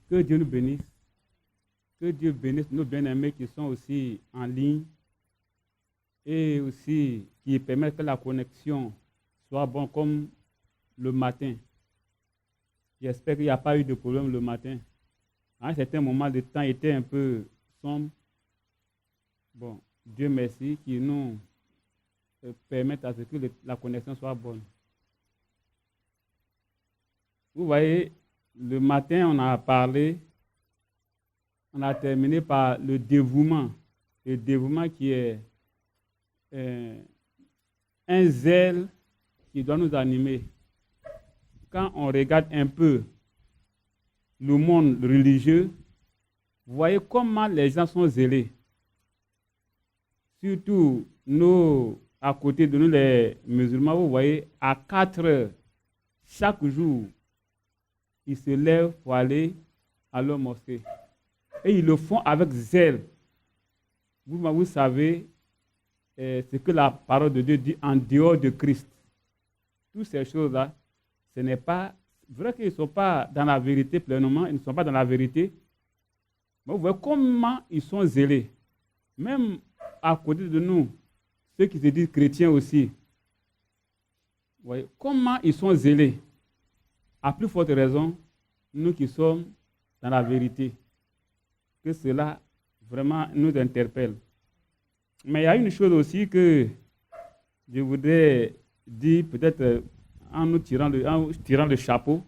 Que Dieu nous bénisse. Que Dieu bénisse nos bien-aimés qui sont aussi en ligne et aussi qui permettent que la connexion soit bonne comme le matin. J'espère qu'il n'y a pas eu de problème le matin. À un certain moment, le temps était un peu sombre. Bon, Dieu merci qui nous permette à ce que la connexion soit bonne. Vous voyez, le matin, on a parlé, on a terminé par le dévouement. Le dévouement qui est un zèle qui doit nous animer. Quand on regarde un peu le monde religieux, vous voyez comment les gens sont zélés. Surtout à côté de nous, les musulmans, vous voyez, à 4 heures, chaque jour, ils se lèvent pour aller à leur mosquée. Et ils le font avec zèle. Vous savez ce que la parole de Dieu dit en dehors de Christ. Toutes ces choses-là, ce n'est pas vrai qu'ils ne sont pas dans la vérité pleinement, ils ne sont pas dans la vérité. Mais vous voyez comment ils sont zélés. Même à côté de nous, ceux qui se disent chrétiens aussi. Vous voyez comment ils sont zélés. À plus forte raison, nous qui sommes dans la vérité, que cela vraiment nous interpelle. Mais il y a une chose aussi que je voudrais dire, peut-être en nous tirant le chapeau.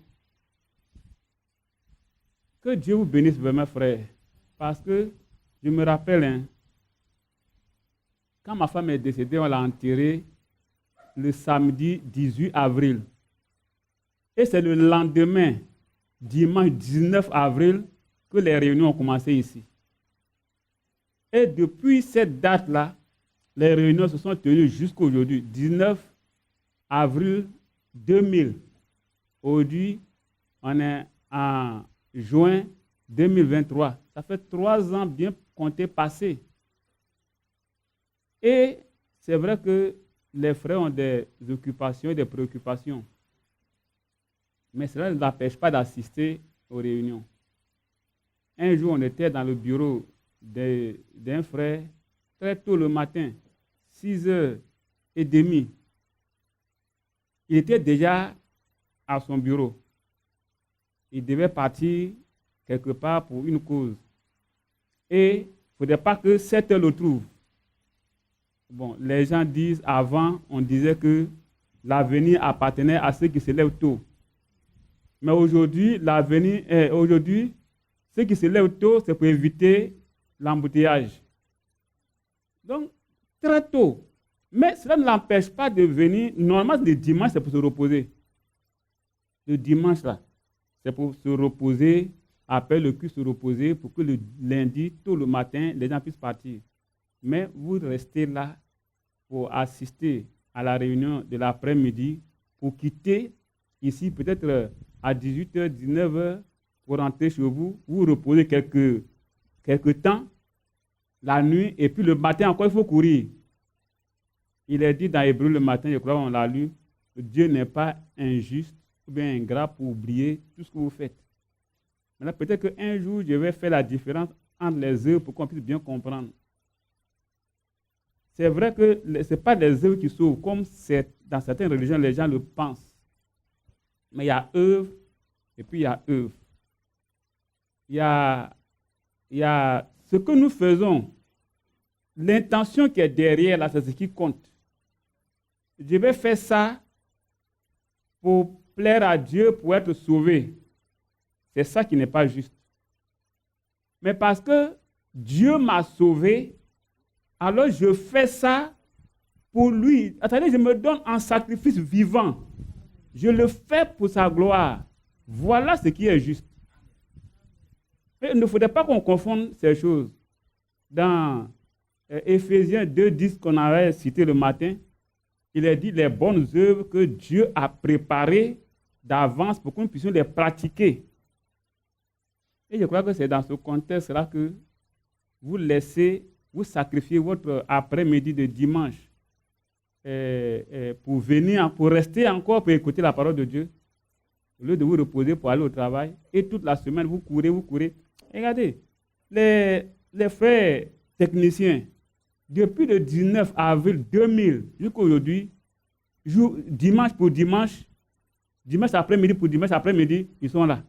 Que Dieu vous bénisse, mes frères. Parce que je me rappelle, quand ma femme est décédée, on l'a enterrée le samedi 18 avril. Et c'est le lendemain, dimanche 19 avril, que les réunions ont commencé ici. Et depuis cette date-là, les réunions se sont tenues jusqu'à aujourd'hui, 19 avril 2000. Aujourd'hui, on est en juin 2023. Ça fait 3 ans bien comptés passés. Et c'est vrai que les frères ont des occupations, des préoccupations. Mais cela ne nous empêche pas d'assister aux réunions. Un jour, on était dans le bureau d'un frère, très tôt le matin, 6h30. Il était déjà à son bureau. Il devait partir quelque part pour une cause. Et il ne faudrait pas que 7 heures le trouve. Bon, les gens disent, avant, on disait que l'avenir appartenait à ceux qui se lèvent tôt. Mais aujourd'hui, ceux qui se lèvent tôt, c'est pour éviter l'embouteillage. Donc, très tôt. Mais cela ne l'empêche pas de venir. Normalement, le dimanche, c'est pour se reposer. Le dimanche, là, c'est pour se reposer, après le culte se reposer, pour que le lundi, tôt le matin, les gens puissent partir. Mais vous restez là pour assister à la réunion de l'après-midi, pour quitter ici peut-être à 18h, 19h, pour rentrer chez vous, vous reposez quelques temps, la nuit, et puis le matin encore, il faut courir. Il est dit dans Hébreu le matin, je crois qu'on l'a lu, Dieu n'est pas injuste ou bien ingrat pour oublier tout ce que vous faites. Maintenant, peut-être qu'un jour, je vais faire la différence entre les œuvres pour qu'on puisse bien comprendre. C'est vrai que ce n'est pas les œuvres qui sauvent, comme dans certaines religions, les gens le pensent. Mais il y a œuvre et puis il y a œuvre. Il y a ce que nous faisons, l'intention qui est derrière là, c'est ce qui compte. Je vais faire ça pour plaire à Dieu, pour être sauvé. C'est ça qui n'est pas juste. Mais parce que Dieu m'a sauvé, alors je fais ça pour lui. Attendez, je me donne en sacrifice vivant. Je le fais pour sa gloire. Voilà ce qui est juste. Et il ne faudrait pas qu'on confonde ces choses. Dans Éphésiens 2:10 qu'on avait cité le matin, il est dit les bonnes œuvres que Dieu a préparées d'avance pour que nous puissions les pratiquer. Et je crois que c'est dans ce contexte-là que vous sacrifiez votre après-midi de dimanche pour venir, pour rester encore, pour écouter la parole de Dieu. Au lieu de vous reposer pour aller au travail, et toute la semaine, vous courez. Regardez, les frères techniciens, depuis le 19 avril 2000 jusqu'à aujourd'hui, dimanche pour dimanche après-midi pour dimanche après-midi, ils sont là.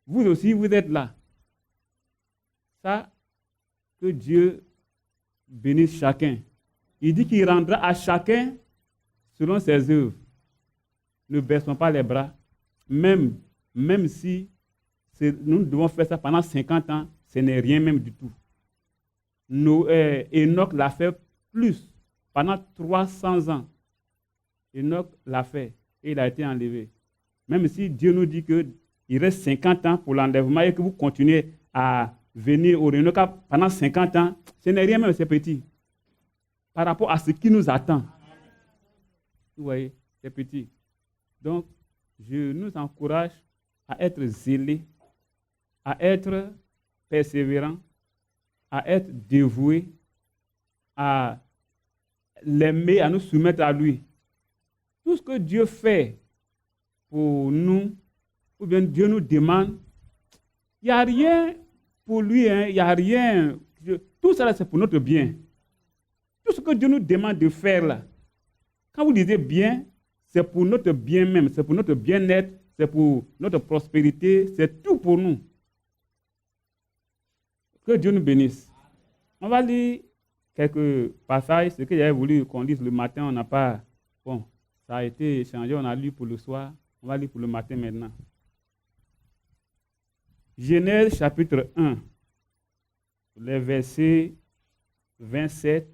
Vous aussi, vous êtes là. Ça, que Dieu bénisse chacun. Il dit qu'il rendra à chacun selon ses œuvres. Ne baissons pas les bras, même si nous devons faire ça pendant 50 ans, ce n'est rien même du tout. Enoch l'a fait plus, pendant 300 ans. Enoch l'a fait et il a été enlevé. Même si Dieu nous dit qu'il reste 50 ans pour l'enlèvement et que vous continuez à venir au réunion pendant 50 ans, ce n'est rien même, c'est petit. Par rapport à ce qui nous attend. Vous voyez, c'est petit. Donc, je nous encourage à être zélés, à être persévérants, à être dévoués, à l'aimer, à nous soumettre à lui. Tout ce que Dieu fait pour nous, ou bien Dieu nous demande, il n'y a rien pour lui, il n'y a rien. Tout ça, c'est pour notre bien. Tout ce que Dieu nous demande de faire là, quand vous disiez bien, c'est pour notre bien même, c'est pour notre bien-être, c'est pour notre prospérité, c'est tout pour nous. Que Dieu nous bénisse. On va lire quelques passages, ce que j'avais voulu qu'on lise le matin, on n'a pas... Bon, ça a été échangé, on a lu pour le soir, on va lire pour le matin maintenant. Genèse chapitre 1, les versets 27,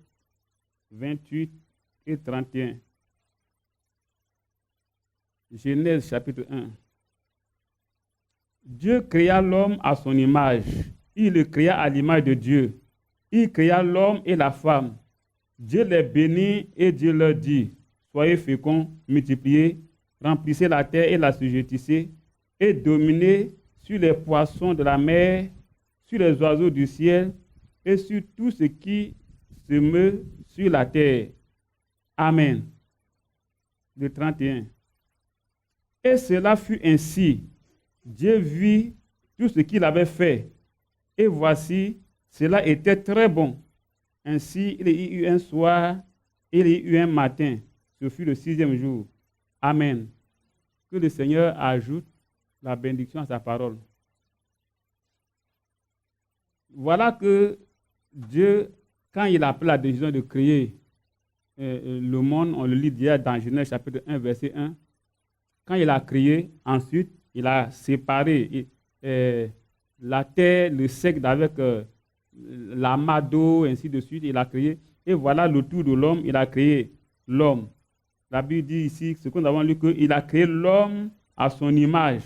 28 et 31. Genèse chapitre 1. Dieu créa l'homme à son image. Il le créa à l'image de Dieu. Il créa l'homme et la femme. Dieu les bénit et Dieu leur dit, soyez féconds, multipliez, remplissez la terre et la sujettissez, et dominez sur les poissons de la mer, sur les oiseaux du ciel, et sur tout ce qui se meut sur la terre. Amen. Le 31. Et cela fut ainsi. Dieu vit tout ce qu'il avait fait. Et voici, cela était très bon. Ainsi, il y eut un soir, il y eut un matin. Ce fut le 6e jour. Amen. Que le Seigneur ajoute la bénédiction à sa parole. Voilà que Dieu, quand il a pris la décision de créer le monde, on le lit déjà dans Genèse chapitre 1, verset 1. Quand il a créé, ensuite, il a séparé la terre, le sec avec l'amas d'eau, ainsi de suite, il a créé. Et voilà le tour de l'homme, il a créé l'homme. La Bible dit ici, ce que nous avons lu, qu'il a créé l'homme à son image,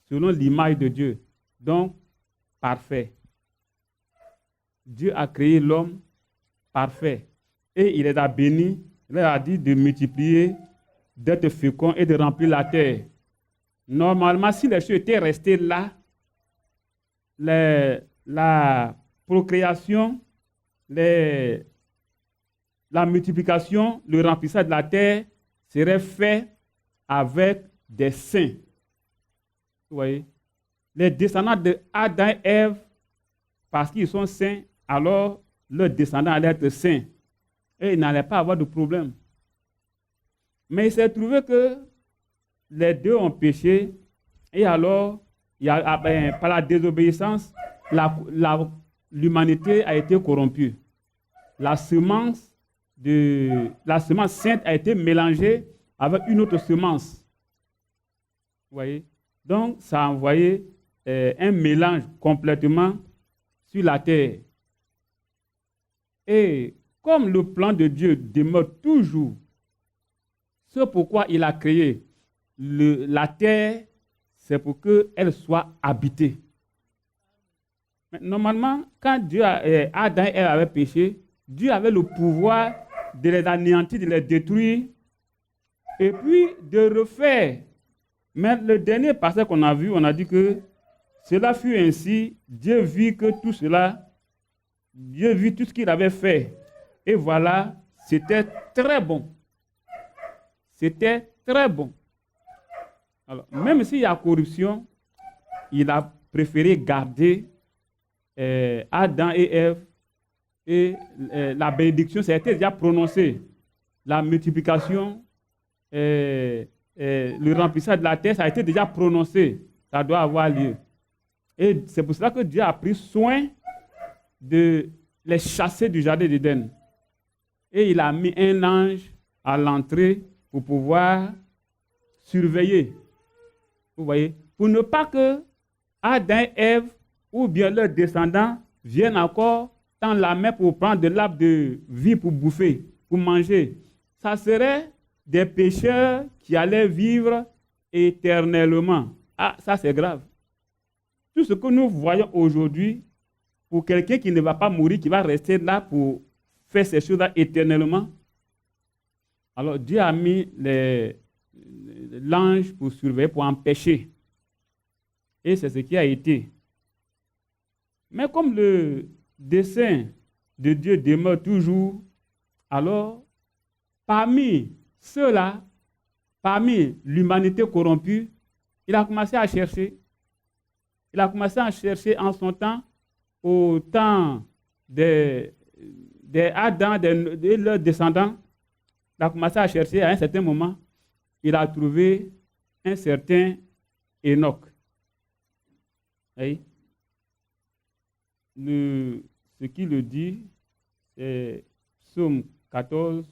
selon l'image de Dieu. Donc, parfait. Dieu a créé l'homme parfait. Et il les a bénis, il leur a dit de multiplier, d'être fécond et de remplir la terre. Normalement, si les choses étaient restées là, la procréation, la multiplication, le remplissage de la terre serait fait avec des saints. Vous voyez? Les descendants de Adam et Ève, parce qu'ils sont saints, alors leurs descendants allaient être saints. Et ils n'allaient pas avoir de problème. Mais il s'est trouvé que les deux ont péché, et alors, par la désobéissance, l'humanité a été corrompue. La semence sainte a été mélangée avec une autre semence. Vous voyez? Donc, ça a envoyé un mélange complètement sur la terre. Et comme le plan de Dieu demeure toujours, c'est pourquoi il a créé la terre, c'est pour qu'elle soit habitée. Mais normalement, quand Adam et Ève avaient péché, Dieu avait le pouvoir de les anéantir, de les détruire, et puis de refaire. Mais le dernier passage qu'on a vu, on a dit que cela fut ainsi, Dieu vit que tout cela, Dieu vit tout ce qu'il avait fait. Et voilà, c'était très bon. C'était très bon. Alors, même s'il y a corruption, il a préféré garder Adam et Ève, et la bénédiction, ça a été déjà prononcé. La multiplication, le remplissage de la terre, ça a été déjà prononcé. Ça doit avoir lieu. Et c'est pour cela que Dieu a pris soin de les chasser du jardin d'Éden. Et il a mis un ange à l'entrée pour pouvoir surveiller. Vous voyez? Pour ne pas que Adam et Ève ou bien leurs descendants viennent encore tendre la main pour prendre de l'arbre de vie pour bouffer, pour manger. Ça serait des pécheurs qui allaient vivre éternellement. Ah, ça c'est grave. Tout ce que nous voyons aujourd'hui, pour quelqu'un qui ne va pas mourir, qui va rester là pour faire ces choses-là éternellement, alors Dieu a mis l'ange pour surveiller, pour empêcher. Et c'est ce qui a été. Mais comme le dessein de Dieu demeure toujours, alors parmi ceux-là, parmi l'humanité corrompue, il a commencé à chercher. Il a commencé à chercher en son temps, au temps des Adam, de leurs descendants. Il a commencé à chercher à un certain moment. Il a trouvé un certain Enoch. Ce qui le dit, c'est Psaume 14.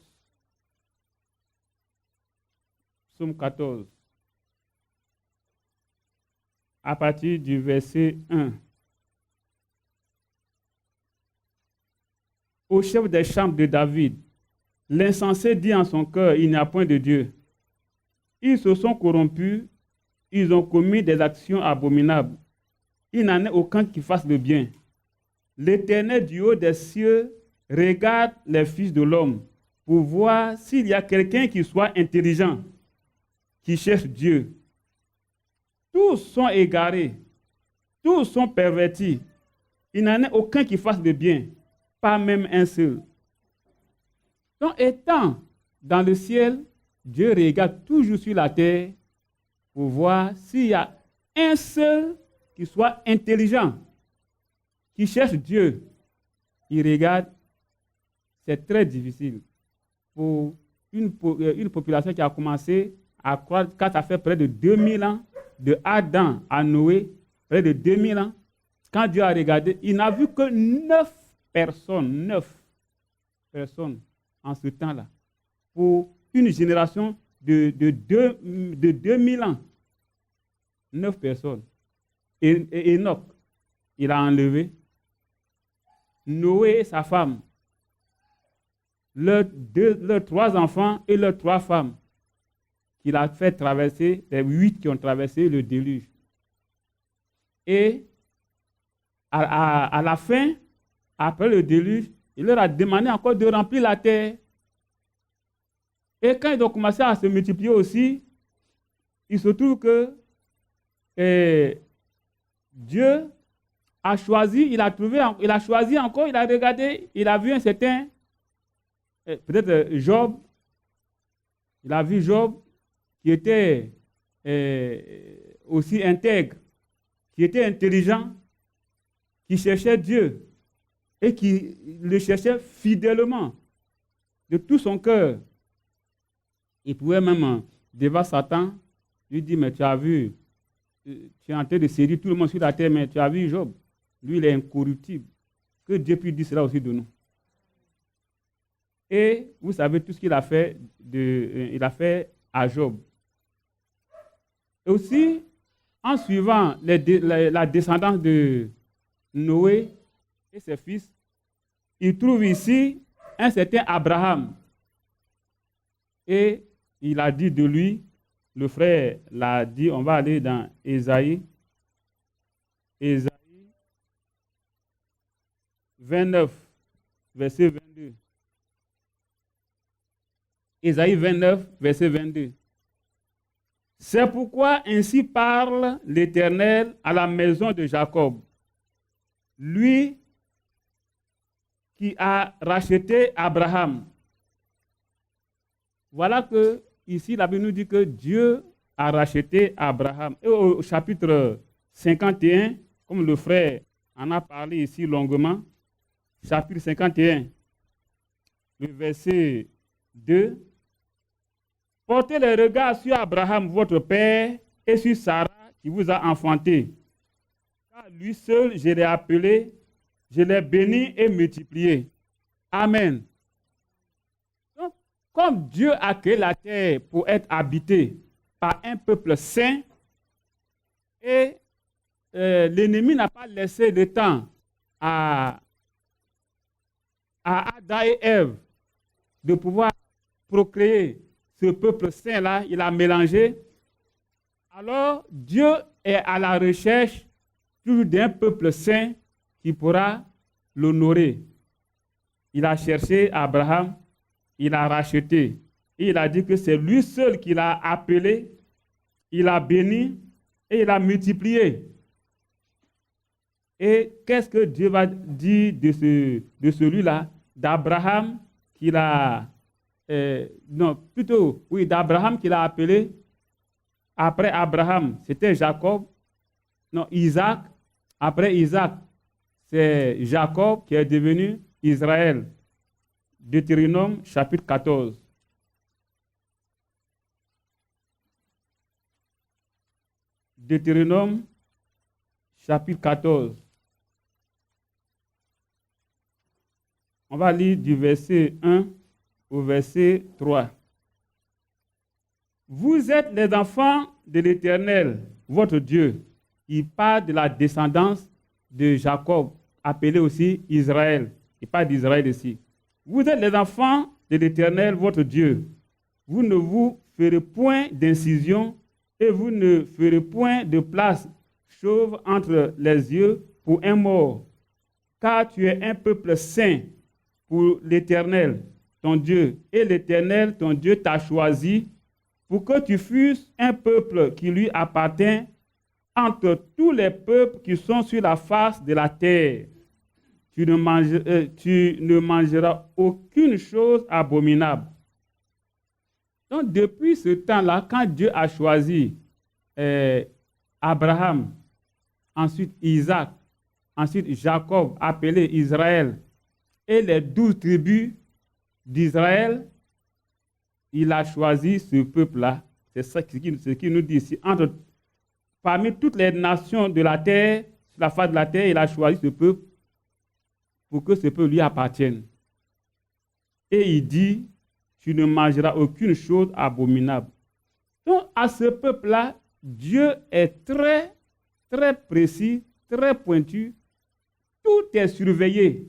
Psaume 14. À partir du verset 1. Au chef des chambres de David, l'insensé dit en son cœur, il n'y a point de Dieu. Ils se sont corrompus, ils ont commis des actions abominables. Il n'en est aucun qui fasse le bien. L'Éternel du haut des cieux regarde les fils de l'homme pour voir s'il y a quelqu'un qui soit intelligent, qui cherche Dieu. Tous sont égarés, tous sont pervertis. Il n'en est aucun qui fasse le bien, pas même un seul. Donc, étant dans le ciel, Dieu regarde toujours sur la terre pour voir s'il y a un seul qui soit intelligent, qui cherche Dieu. Il regarde, c'est très difficile pour une population qui a commencé à croître, quand ça fait près de 2000 ans, de Adam à Noé, près de 2000 ans. Quand Dieu a regardé, il n'a vu que 9 personnes en ce temps-là, pour une génération de 2000 ans. 9 personnes. Et Enoch, il a enlevé. Noé et sa femme, leurs 3 enfants et leurs 3 femmes, qu'il a fait traverser, les 8 qui ont traversé le déluge. Et à la fin, après le déluge, il leur a demandé encore de remplir la terre. Et quand ils ont commencé à se multiplier aussi, il se trouve que Dieu a choisi, il a choisi encore, il a regardé, il a vu un certain, peut-être Job, il a vu Job qui était aussi intègre, qui était intelligent, qui cherchait Dieu et qui le cherchait fidèlement de tout son cœur. Il pouvait même, devant Satan, lui dire, mais tu as vu, tu es en train de séduire tout le monde sur la terre, mais tu as vu Job, lui il est incorruptible. Que Dieu puisse dire cela aussi de nous. Et vous savez tout ce qu'il a fait, il a fait à Job. Et aussi, en suivant la descendance de Noé et ses fils, il trouve ici un certain Abraham. Et il a dit de lui, le frère l'a dit, on va aller dans Ésaïe 29, verset 22. Ésaïe 29, verset 22. C'est pourquoi ainsi parle l'Éternel à la maison de Jacob, lui qui a racheté Abraham. Voilà que ici la Bible nous dit que Dieu a racheté Abraham. Et au chapitre 51, comme le frère en a parlé ici longuement, chapitre 51, le verset 2, portez les regards sur Abraham, votre père, et sur Sarah, qui vous a enfanté. Car lui seul, je l'ai appelé, je l'ai béni et multiplié. Amen. Donc, comme Dieu a créé la terre pour être habitée par un peuple saint, et l'ennemi n'a pas laissé de temps à Adam et Ève de pouvoir procréer ce peuple saint-là, il a mélangé. Alors, Dieu est à la recherche toujours d'un peuple saint qui pourra l'honorer. Il a cherché Abraham, il a racheté. Et il a dit que c'est lui seul qui l'a appelé, il a béni et il a multiplié. Et qu'est-ce que Dieu va dire de celui-là, d'Abraham qu'il a... d'Abraham qu'il a appelé. Après Abraham, c'était Jacob. Non, Isaac. Après Isaac, c'est Jacob qui est devenu Israël. Deutéronome, chapitre 14. Deutéronome, chapitre 14. On va lire du verset 1 au verset 3. Vous êtes les enfants de l'Éternel, votre Dieu. Il parle de la descendance de Jacob, appelé aussi Israël. Il parle d'Israël ici. Vous êtes les enfants de l'Éternel, votre Dieu. Vous ne vous ferez point d'incision et vous ne ferez point de place chauve entre les yeux pour un mort. Car tu es un peuple saint pour l'Éternel, ton Dieu. Et l'Éternel, ton Dieu, t'a choisi pour que tu fusses un peuple qui lui appartient entre tous les peuples qui sont sur la face de la terre. Tu ne mangeras aucune chose abominable. Donc, depuis ce temps-là, quand Dieu a choisi Abraham, ensuite Isaac, ensuite Jacob, appelé Israël, et les 12 tribus d'Israël, il a choisi ce peuple-là. C'est ça ce qu'il nous dit ici. Parmi toutes les nations de la terre, sur la face de la terre, il a choisi ce peuple pour que ce peuple lui appartienne. Et il dit, tu ne mangeras aucune chose abominable. Donc, à ce peuple-là, Dieu est très, très précis, très pointu. Tout est surveillé.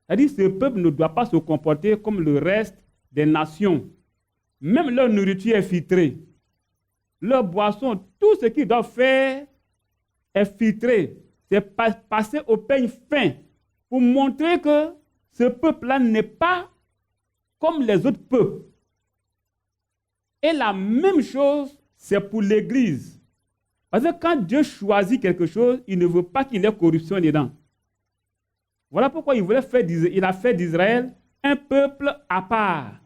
C'est-à-dire que ce peuple ne doit pas se comporter comme le reste des nations. Même leur nourriture est filtrée. Leur boisson, tout ce qu'ils doivent faire est filtré. C'est passer au peigne fin pour montrer que ce peuple-là n'est pas comme les autres peuples. Et la même chose, c'est pour l'Église. Parce que quand Dieu choisit quelque chose, il ne veut pas qu'il y ait corruption dedans. Voilà pourquoi il a fait d'Israël un peuple à part.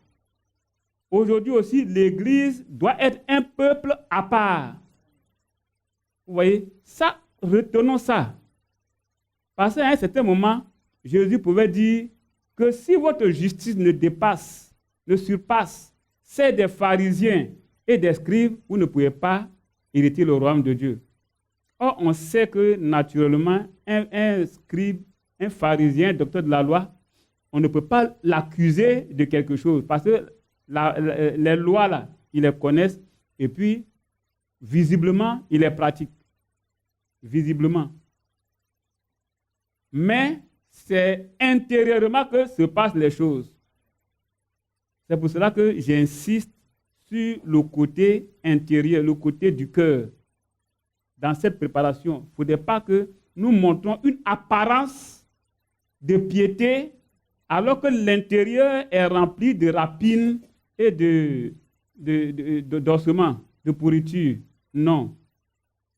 Aujourd'hui aussi, l'Église doit être un peuple à part. Vous voyez, ça, retenons ça. Parce qu'à un certain moment, Jésus pouvait dire que si votre justice ne surpasse celle des pharisiens et des scribes, vous ne pouvez pas hériter le royaume de Dieu. Or, on sait que naturellement, un scribe, un pharisien, docteur de la loi, on ne peut pas l'accuser de quelque chose parce que les lois, là, ils les connaissent et puis, visiblement, ils les pratiquent. Visiblement. Mais c'est intérieurement que se passent les choses. C'est pour cela que j'insiste sur le côté intérieur, le côté du cœur. Dans cette préparation, il ne faudrait pas que nous montrons une apparence de piété alors que l'intérieur est rempli de rapines et d'ossements, de pourriture. Non.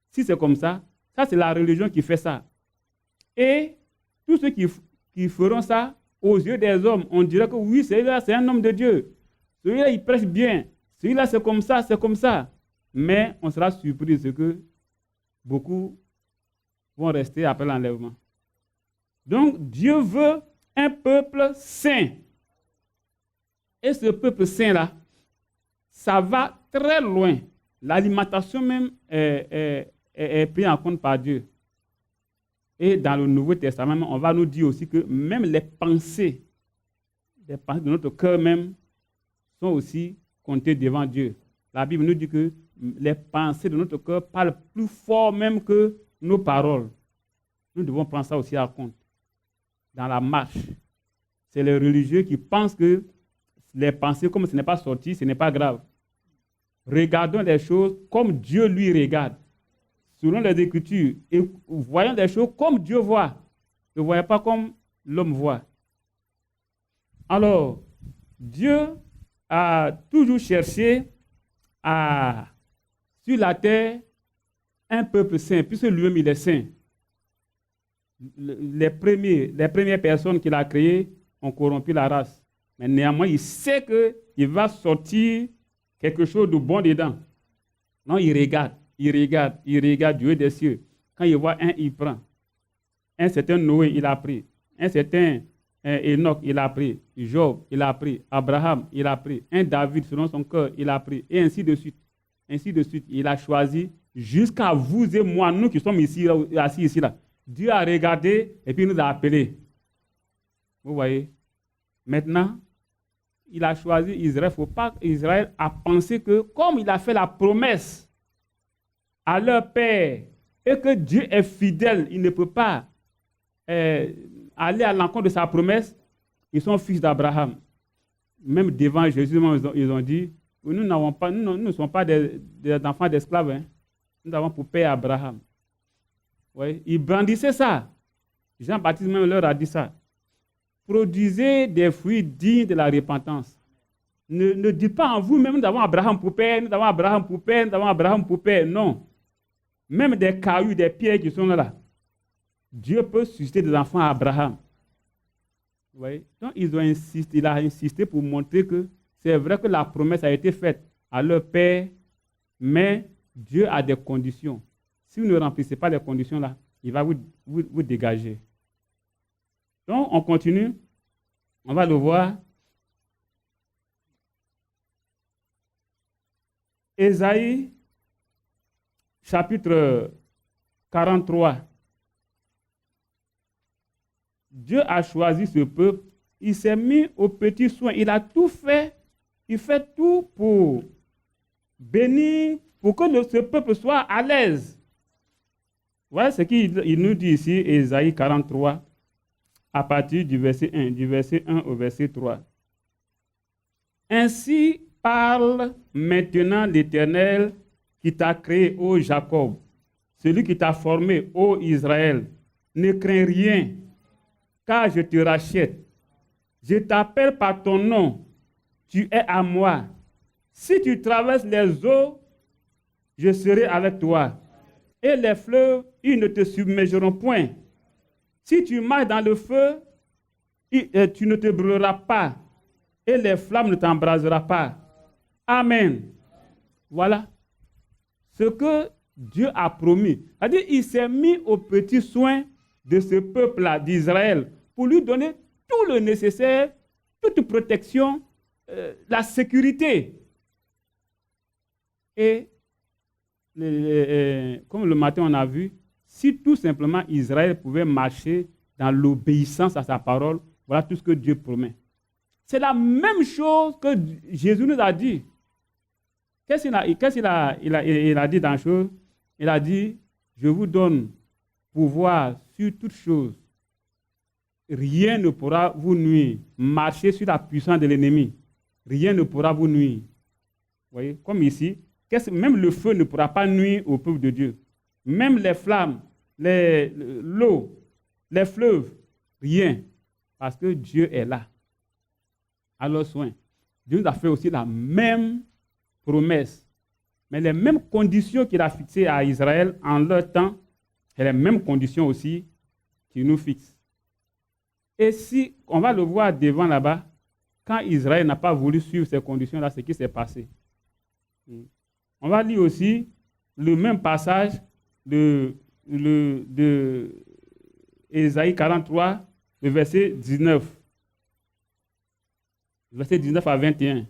Si c'est comme ça, ça c'est la religion qui fait ça. Et tous ceux qui feront ça, aux yeux des hommes, on dirait que oui, celui-là c'est un homme de Dieu. Celui-là il prêche bien. Celui-là c'est comme ça, c'est comme ça. mais on sera surpris de ce que beaucoup vont rester après l'enlèvement. Donc, Dieu veut un peuple saint. Et ce peuple saint-là, ça va très loin. L'alimentation même est prise en compte par Dieu. Et dans le Nouveau Testament, on va nous dire aussi que même les pensées de notre cœur même sont aussi comptées devant Dieu. La Bible nous dit que les pensées de notre cœur parlent plus fort même que nos paroles. Nous devons prendre ça aussi en compte. Dans la marche, c'est les religieux qui pensent que les pensées, comme ce n'est pas sorti, ce n'est pas grave. Regardons les choses comme Dieu lui regarde, selon les Écritures, et voyons les choses comme Dieu voit. Ne voyez pas comme l'homme voit. Alors, Dieu a toujours cherché sur la terre un peuple saint, puisque lui-même il est saint. Les premières personnes qu'il a créées ont corrompu la race. Mais néanmoins, il sait qu'il va sortir quelque chose de bon dedans. Non, il regarde du haut des cieux. Quand il voit un, il prend. Un certain Noé, il a pris. Un certain Enoch, il a pris. Job, il a pris. Abraham, il a pris. Un David, selon son cœur, il a pris. Et ainsi de suite. Ainsi de suite. Il a choisi jusqu'à vous et moi, nous qui sommes ici, assis ici, là. Dieu a regardé et puis nous a appelés. Vous voyez? Maintenant, il a choisi Israël. Il ne faut pas qu'Israël a pensé que, comme il a fait la promesse à leur père, et que Dieu est fidèle, il ne peut pas aller à l'encontre de sa promesse, ils sont fils d'Abraham. Même devant Jésus, ils ont dit, nous ne sommes pas des enfants d'esclaves. Hein. Nous avons pour père Abraham. Oui, ils brandissaient ça. Jean-Baptiste même leur a dit ça. Produisez des fruits dignes de la repentance. Ne dites pas en vous-même, nous avons Abraham pour père, nous avons Abraham pour père, nous avons Abraham pour père. Non. Même des cailloux, des pierres qui sont là. Dieu peut susciter des enfants à Abraham. Vous voyez? Donc, il a insisté pour montrer que c'est vrai que la promesse a été faite à leur père, mais Dieu a des conditions. Si vous ne remplissez pas les conditions là, il va vous dégager. Donc, on continue. On va le voir. Ésaïe, chapitre 43. Dieu a choisi ce peuple. Il s'est mis aux petits soins. Il a tout fait. Il fait tout pour bénir, pour que ce peuple soit à l'aise. Voilà ce qu'il nous dit ici, Ésaïe 43, à partir du verset 1 au verset 3. Ainsi parle maintenant l'Éternel qui t'a créé, ô Jacob, celui qui t'a formé, ô Israël. Ne crains rien, car je te rachète. Je t'appelle par ton nom, tu es à moi. Si tu traverses les eaux, je serai avec toi. Et les fleuves, ils ne te submergeront point. Si tu marches dans le feu, tu ne te brûleras pas. Et les flammes ne t'embraseront pas. Amen. Voilà ce que Dieu a promis. C'est-à-dire, il s'est mis aux petits soins de ce peuple-là, d'Israël, pour lui donner tout le nécessaire, toute protection, la sécurité. Et comme le matin on a vu, si tout simplement Israël pouvait marcher dans l'obéissance à sa parole, voilà tout ce que Dieu promet. C'est la même chose que Jésus nous a dit. Qu'est-ce qu'il a dit dans la chose? Il a dit, je vous donne pouvoir sur toutes choses. Rien ne pourra vous nuire. Marchez sur la puissance de l'ennemi. Rien ne pourra vous nuire. Vous voyez, comme ici, même le feu ne pourra pas nuire au peuple de Dieu. Même les flammes, l'eau, les fleuves, rien. Parce que Dieu est là, à leur soin. Dieu nous a fait aussi la même promesse. Mais les mêmes conditions qu'il a fixées à Israël en leur temps, c'est les mêmes conditions aussi qu'il nous fixe. Et si, on va le voir devant là-bas, quand Israël n'a pas voulu suivre ces conditions-là, c'est ce qui s'est passé. On va lire aussi le même passage de Ésaïe 43, le verset 19. Verset 19 à 21.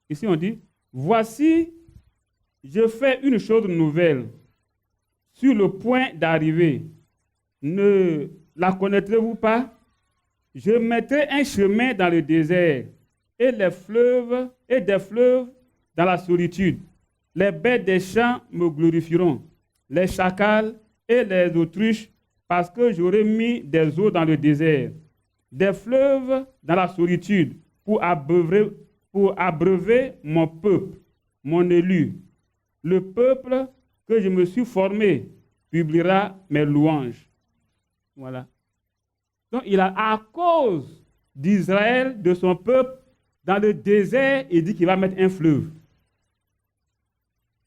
Ici, on dit, « Voici, je fais une chose nouvelle, sur le point d'arriver. Ne la connaîtrez-vous pas? Je mettrai un chemin dans le désert et des fleuves dans la solitude. Les bêtes des champs me glorifieront, les chacals et les autruches, parce que j'aurai mis des eaux dans le désert, des fleuves dans la solitude, pour abreuver mon peuple, mon élu. Le peuple que je me suis formé publiera mes louanges. » Voilà. Donc, à cause d'Israël, de son peuple, dans le désert, il dit qu'il va mettre un fleuve.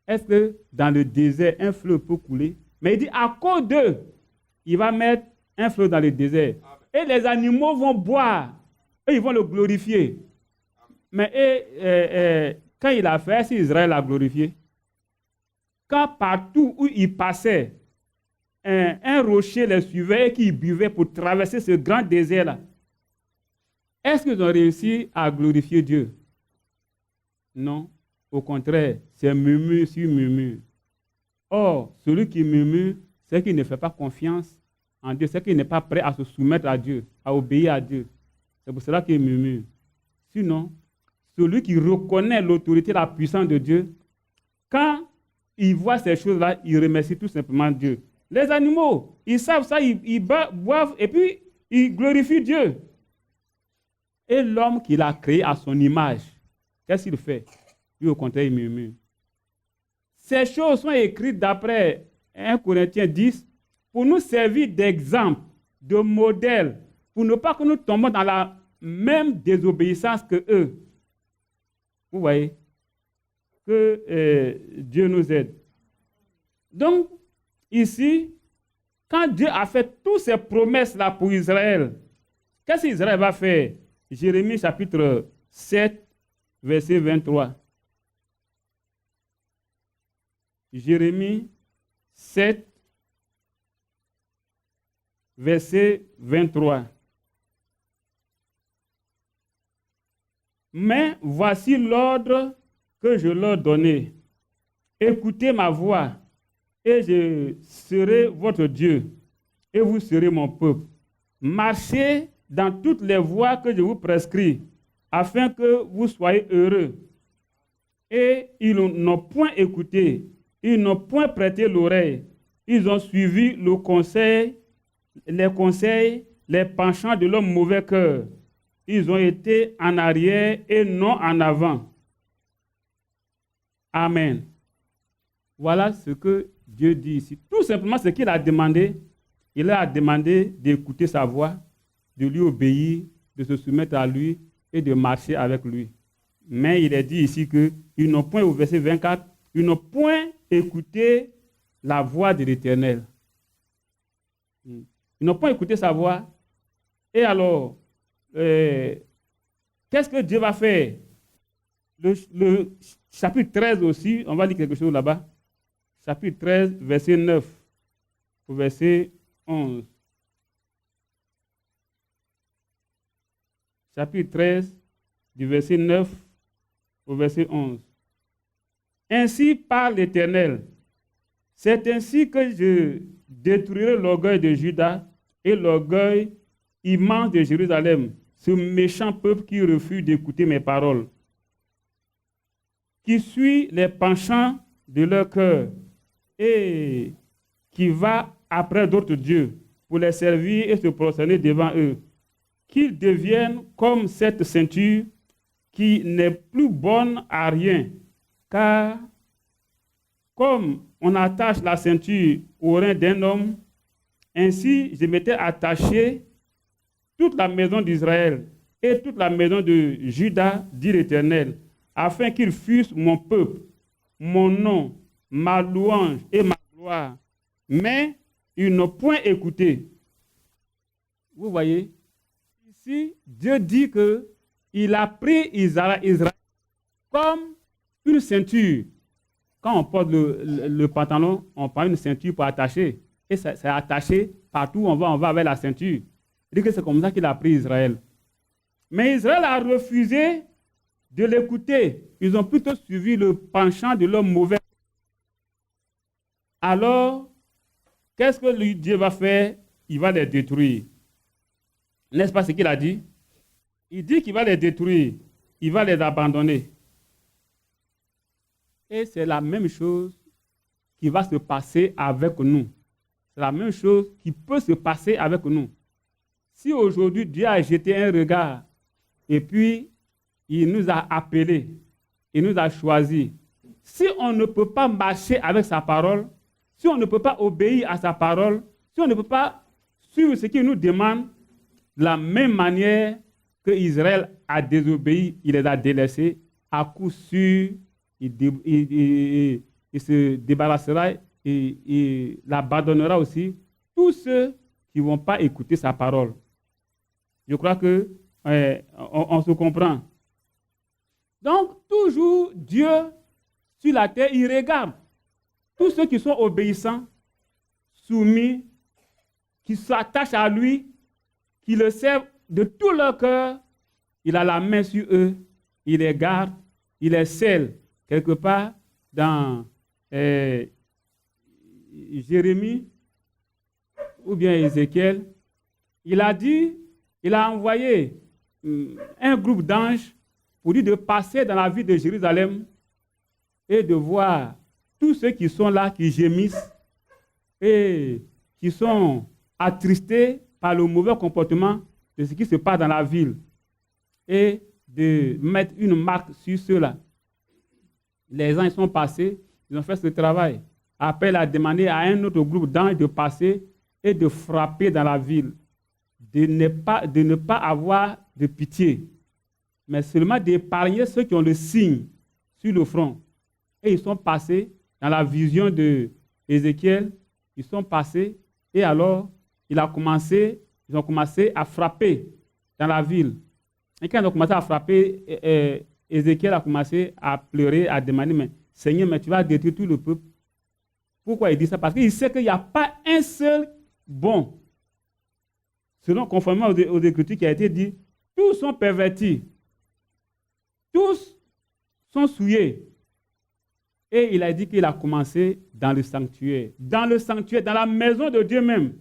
Est-ce que dans le désert, un fleuve peut couler? Mais il dit, à cause d'eux, il va mettre un fleuve dans le désert. Et les animaux vont boire. Et ils vont le glorifier. Mais quand il a fait, si Israël l'a glorifié, quand partout où il passait, un rocher les suivait et qu'ils buvaient pour traverser ce grand désert-là, est-ce qu'ils ont réussi à glorifier Dieu? Non. Au contraire, c'est murmure sur murmure. Or, celui qui murmure, c'est qu'il ne fait pas confiance en Dieu, c'est qu'il n'est pas prêt à se soumettre à Dieu, à obéir à Dieu. C'est pour cela qu'il murmure. Sinon, celui qui reconnaît l'autorité, la puissance de Dieu, quand il voit ces choses-là, il remercie tout simplement Dieu. Les animaux, ils savent ça, ils boivent et puis ils glorifient Dieu. Et l'homme qu'il a créé à son image, qu'est-ce qu'il fait? Lui, au contraire, il murmure. Ces choses sont écrites d'après 1 Corinthiens 10 pour nous servir d'exemple, de modèle, pour ne pas que nous tombions dans la même désobéissance que eux. Vous voyez? Que Dieu nous aide. Donc, ici, quand Dieu a fait toutes ces promesses-là pour Israël, qu'est-ce qu'Israël va faire? Jérémie chapitre 7, verset 23. Jérémie 7, verset 23. Mais voici l'ordre que je leur donnais. Écoutez ma voix, et je serai votre Dieu, et vous serez mon peuple. Marchez dans toutes les voies que je vous prescris, afin que vous soyez heureux. Et ils n'ont point écouté, ils n'ont point prêté l'oreille. Ils ont suivi les conseils, les penchants de leur mauvais cœur. Ils ont été en arrière et non en avant. Amen. Voilà ce que Dieu dit ici. Tout simplement ce qu'il a demandé. Il a demandé d'écouter sa voix, de lui obéir, de se soumettre à lui et de marcher avec lui. Mais il est dit ici qu'ils n'ont point, au verset 24, ils n'ont point écouté la voix de l'Éternel. Ils n'ont pas écouté sa voix. Et alors, qu'est-ce que Dieu va faire? Le chapitre 13 aussi, on va lire quelque chose là-bas. Chapitre 13, verset 9 au verset 11. Chapitre 13, du verset 9 au verset 11. Ainsi parle l'Éternel. C'est ainsi que je détruirai l'orgueil de Juda et l'orgueil immense de Jérusalem, ce méchant peuple qui refuse d'écouter mes paroles, qui suit les penchants de leur cœur et qui va après d'autres dieux pour les servir et se prosterner devant eux, qu'ils deviennent comme cette ceinture qui n'est plus bonne à rien, car comme on attache la ceinture au rein d'un homme, ainsi je m'étais attaché toute la maison d'Israël et toute la maison de Juda, dit l'Éternel, afin qu'ils fussent mon peuple, mon nom, ma louange et ma gloire. Mais ils n'ont point écouté. Vous voyez, ici, Dieu dit qu'il a pris Israël comme une ceinture, quand on porte le pantalon, on prend une ceinture pour attacher. Et c'est attaché partout où on va avec la ceinture. Il dit que c'est comme ça qu'il a pris Israël. Mais Israël a refusé de l'écouter. Ils ont plutôt suivi le penchant de l'homme mauvais. Alors, qu'est-ce que Dieu va faire? Il va les détruire. N'est-ce pas ce qu'il a dit? Il dit qu'il va les détruire. Il va les abandonner. Et c'est la même chose qui va se passer avec nous. C'est la même chose qui peut se passer avec nous. Si aujourd'hui Dieu a jeté un regard et puis il nous a appelés, il nous a choisis, si on ne peut pas marcher avec sa parole, si on ne peut pas obéir à sa parole, si on ne peut pas suivre ce qu'il nous demande, de la même manière que Israël a désobéi, il les a délaissés, à coup sûr, il se débarrassera et il abandonnera aussi tous ceux qui ne vont pas écouter sa parole. Je crois que on se comprend. Donc, toujours Dieu sur la terre, il regarde tous ceux qui sont obéissants, soumis, qui s'attachent à lui, qui le servent de tout leur cœur. Il a la main sur eux, il les garde, il les scelle. Quelque part dans Jérémie ou bien Ézéchiel, il a dit, il a envoyé un groupe d'anges pour dire de passer dans la ville de Jérusalem et de voir tous ceux qui sont là, qui gémissent et qui sont attristés par le mauvais comportement de ce qui se passe dans la ville et de mettre une marque sur ceux-là. Les anges sont passés, ils ont fait ce travail. Après, il a demandé à un autre groupe d'anges de passer et de frapper dans la ville, de ne pas avoir de pitié, mais seulement d'épargner ceux qui ont le signe sur le front. Et ils sont passés dans la vision de Ézéchiel, ils sont passés et alors ils ont commencé à frapper dans la ville. Et quand ils ont commencé à frapper, Ézéchiel a commencé à pleurer, à demander, mais Seigneur, mais tu vas détruire tout le peuple. Pourquoi il dit ça? Parce qu'il sait qu'il n'y a pas un seul bon. Selon, conformément aux Écritures qui a été dit, tous sont pervertis. Tous sont souillés. Et il a dit qu'il a commencé dans le sanctuaire. Dans le sanctuaire, dans la maison de Dieu même.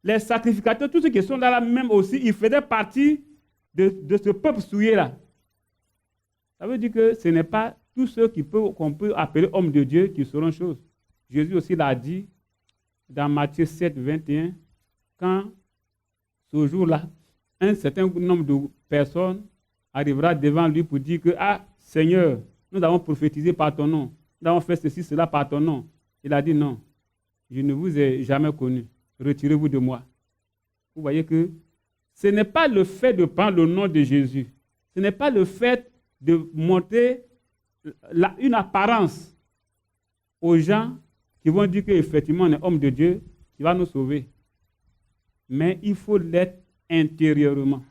Les sacrificateurs, tous ceux qui sont là même aussi, ils faisaient partie de ce peuple souillé-là. Ça veut dire que ce n'est pas tous ceux qu'on peut appeler hommes de Dieu qui seront choses. Jésus aussi l'a dit dans Matthieu 7, 21, quand ce jour-là, un certain nombre de personnes arrivera devant lui pour dire que « Ah, Seigneur, nous avons prophétisé par ton nom, nous avons fait ceci, cela par ton nom. » Il a dit « Non, je ne vous ai jamais connu, retirez-vous de moi. » Vous voyez que ce n'est pas le fait de prendre le nom de Jésus, ce n'est pas le fait de montrer une apparence aux gens qui vont dire qu'effectivement on est homme de Dieu qui va nous sauver. Mais il faut l'être intérieurement.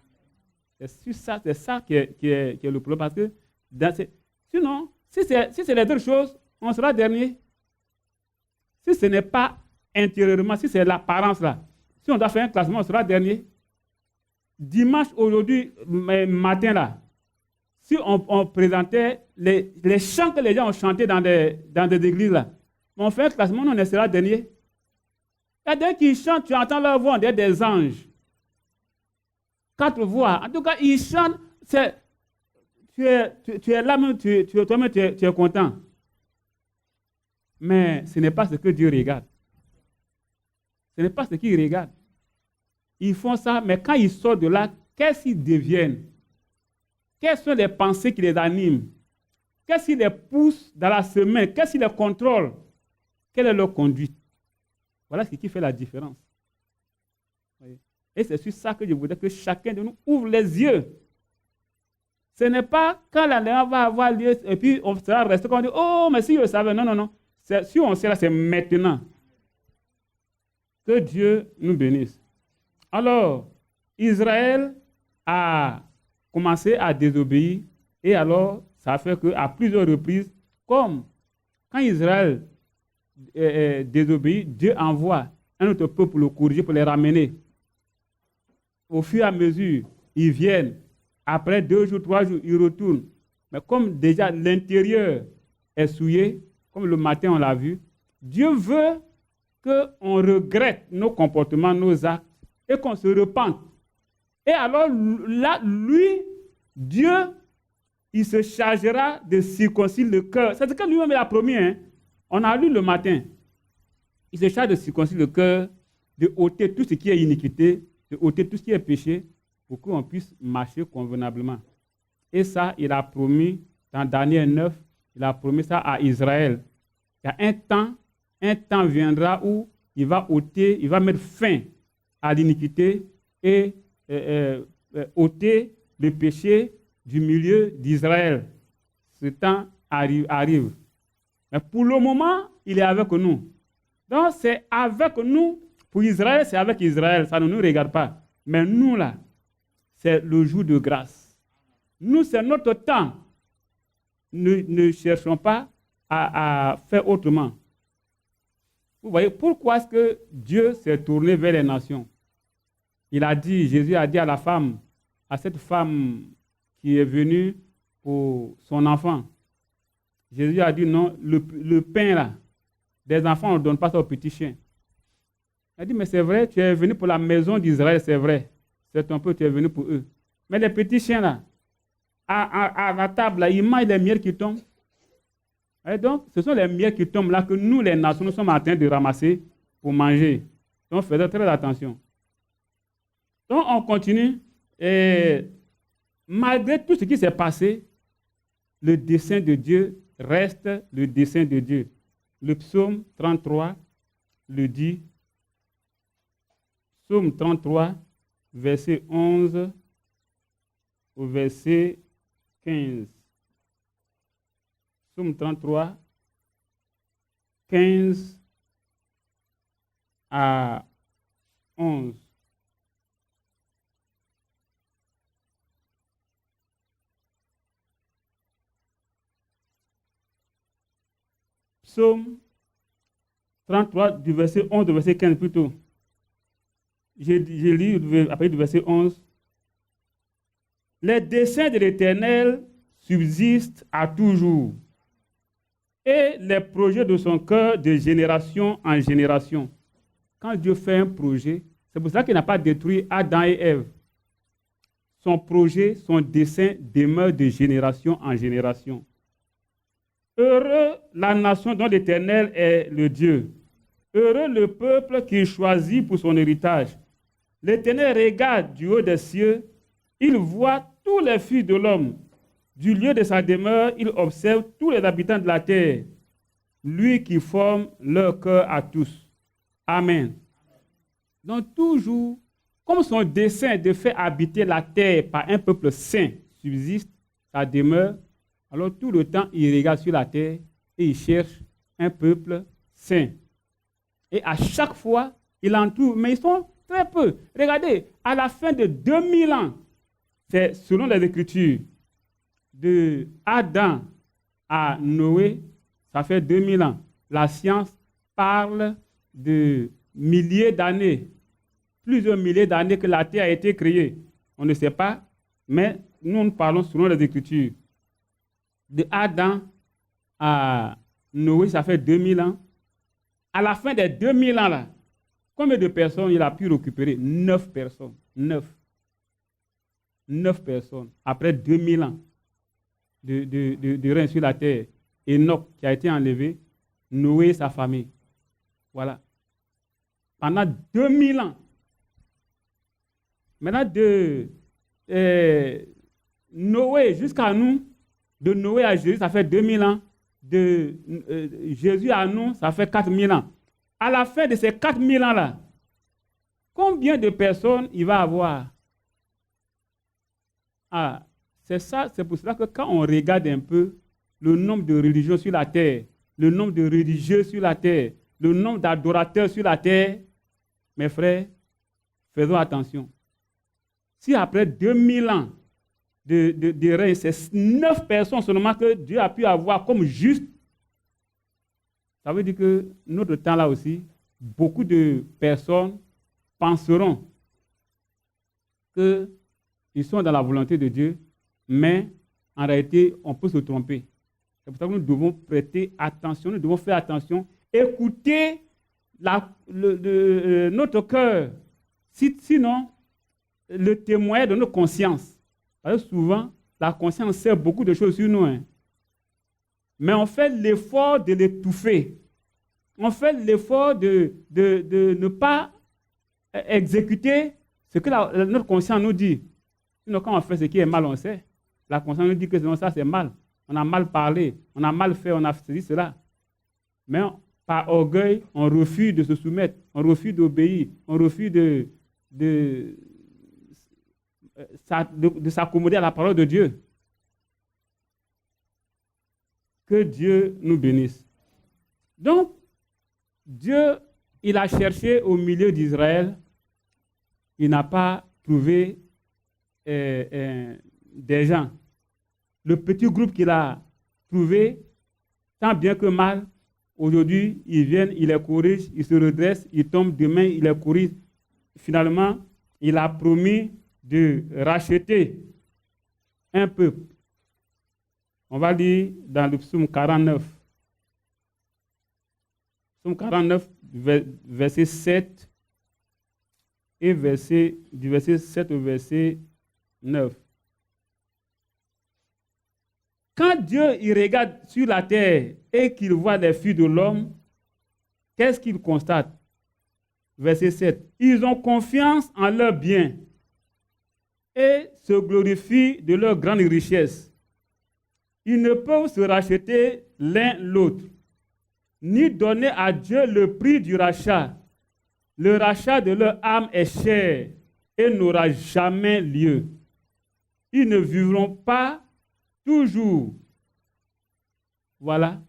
C'est ça qui est le problème. Parce que sinon, si c'est les deux choses, on sera dernier. Si ce n'est pas intérieurement, si c'est l'apparence là, si on doit faire un classement, on sera dernier. Dimanche, aujourd'hui, matin là, si on présentait les chants que les gens ont chantés dans des églises là, on fait un classement, on sera dernier. Il y a des qui chantent, tu entends leur voix, on dirait des anges. 4 voix. En tout cas, ils chantent, tu es là même, toi-même, tu es content. Mais ce n'est pas ce que Dieu regarde. Ce n'est pas ce qu'il regarde. Ils font ça, mais quand ils sortent de là, qu'est-ce qu'ils deviennent? Quelles sont les pensées qui les animent? Qu'est-ce qui les pousse dans la semaine? Qu'est-ce qui les contrôle? Quelle est leur conduite? Voilà ce qui fait la différence. Et c'est sur ça que je voudrais que chacun de nous ouvre les yeux. Ce n'est pas quand l'enlèvement va avoir lieu et puis on sera resté comme on dit, oh, mais si je savais. Non, non, non. Si on sait là, c'est maintenant. Que Dieu nous bénisse. Alors, Israël a commencé à désobéir et alors, ça fait qu'à plusieurs reprises, comme Quand Israël désobéit, Dieu envoie un autre peuple pour le corriger, pour les ramener. Au fur et à mesure, ils viennent. Après 2 jours, 3 jours, ils retournent. Mais comme déjà l'intérieur est souillé, comme le matin on l'a vu, Dieu veut qu'on regrette nos comportements, nos actes, et qu'on se repente. Et alors là, lui, Dieu, il se chargera de circoncire le cœur. C'est ce que lui-même il a promis. Hein? On a lu le matin. Il se charge de circoncire le cœur, de ôter tout ce qui est iniquité, de ôter tout ce qui est péché, pour qu'on puisse marcher convenablement. Et ça, il a promis, dans Daniel 9, il a promis ça à Israël. Il y a un temps viendra où il va ôter, il va mettre fin à l'iniquité et ôter le péché du milieu d'Israël. Ce temps arrive. Mais pour le moment, il est avec nous. Donc, c'est avec nous. Pour Israël, c'est avec Israël. Ça ne nous regarde pas. Mais nous, là, c'est le jour de grâce. Nous, c'est notre temps. Ne cherchons pas à faire autrement. Vous voyez, pourquoi est-ce que Dieu s'est tourné vers les nations? Il a dit, Jésus a dit à la femme, à cette femme qui est venue pour son enfant. Jésus a dit non, le pain là, des enfants, on ne donne pas ça aux petits chiens. Il a dit, mais c'est vrai, tu es venu pour la maison d'Israël, c'est vrai. C'est ton peu, tu es venu pour eux. Mais les petits chiens là, à la table, là, ils mangent les miettes qui tombent. Et donc, ce sont les miettes qui tombent là que nous, les nations, nous sommes en train de ramasser pour manger. Donc, faisons très attention. Donc, on continue. Et malgré tout ce qui s'est passé, le dessein de Dieu reste le dessein de Dieu. Le psaume 33 le dit. Psaume 33, verset 11 au verset 15. Psaume 33, 15 à 11. Psaume 33, du verset 11 au verset 15 plutôt. J'ai lu après du verset 11. Les desseins de l'Éternel subsistent à toujours, et les projets de son cœur de génération en génération. Quand Dieu fait un projet, c'est pour ça qu'il n'a pas détruit Adam et Ève. Son projet, son dessein demeure de génération en génération. Heureux la nation dont l'Éternel est le Dieu. Heureux le peuple qu'il choisit pour son héritage. L'Éternel regarde du haut des cieux, il voit tous les fils de l'homme. Du lieu de sa demeure, il observe tous les habitants de la terre. Lui qui forme leur cœur à tous. Amen. Donc toujours, comme son dessein de faire habiter la terre par un peuple saint subsiste, sa demeure, alors tout le temps, il regarde sur la terre et il cherche un peuple saint. Et à chaque fois, il en trouve, mais ils sont très peu. Regardez, à la fin de 2000 ans, c'est selon les Écritures, de Adam à Noé, ça fait 2000 ans. La science parle de milliers d'années, plusieurs milliers d'années que la terre a été créée. On ne sait pas, mais nous parlons selon les Écritures. De Adam à Noé, ça fait 2000 ans. À la fin des 2000 ans, là, combien de personnes il a pu récupérer? 9 personnes. 9 personnes. Après 2000 ans de règne sur la terre. Enoch qui a été enlevé, Noé et sa famille. Voilà. Pendant 2000 ans. Maintenant, de Noé jusqu'à nous, de Noé à Jésus, ça fait 2000 ans. De Jésus à nous, ça fait 4000 ans. À la fin de ces 4000 ans-là, combien de personnes il va avoir? Ah, c'est pour cela que quand on regarde un peu le nombre de religions sur la terre, le nombre de religieux sur la terre, le nombre d'adorateurs sur la terre, mes frères, faisons attention. Si après 2000 ans de règne, c'est 9 personnes seulement que Dieu a pu avoir comme juste, Ça veut dire que notre temps là aussi, beaucoup de personnes penseront qu'ils sont dans la volonté de Dieu, mais en réalité, on peut se tromper. C'est pour ça que nous devons prêter attention, nous devons faire attention, écouter notre cœur, sinon le témoin de notre conscience. Parce que souvent, la conscience sait beaucoup de choses sur nous, hein. Mais on fait l'effort de l'étouffer. On fait l'effort de ne pas exécuter ce que notre conscience nous dit. Sinon, quand on fait ce qui est mal, on sait. La conscience nous dit que sinon ça, c'est mal. On a mal parlé, on a mal fait, on a dit cela. Mais par orgueil, on refuse de se soumettre, on refuse d'obéir, on refuse de s'accommoder à la parole de Dieu. Que Dieu nous bénisse. Donc, Dieu, il a cherché au milieu d'Israël, il n'a pas trouvé des gens. Le petit groupe qu'il a trouvé, tant bien que mal, aujourd'hui, ils viennent, ils les corrigent, ils se redressent, ils tombent demain, ils les corrigent. Finalement, il a promis de racheter un peuple. On va lire dans le psaume 49. Psaume 49, verset 7 et du verset 7 au verset 9. Quand Dieu il regarde sur la terre et qu'il voit les filles de l'homme, qu'est-ce qu'il constate? Verset 7. Ils ont confiance en leurs biens et se glorifient de leur grande richesse. Ils ne peuvent se racheter l'un l'autre, ni donner à Dieu le prix du rachat. Le rachat de leur âme est cher et n'aura jamais lieu. Ils ne vivront pas toujours. Voilà.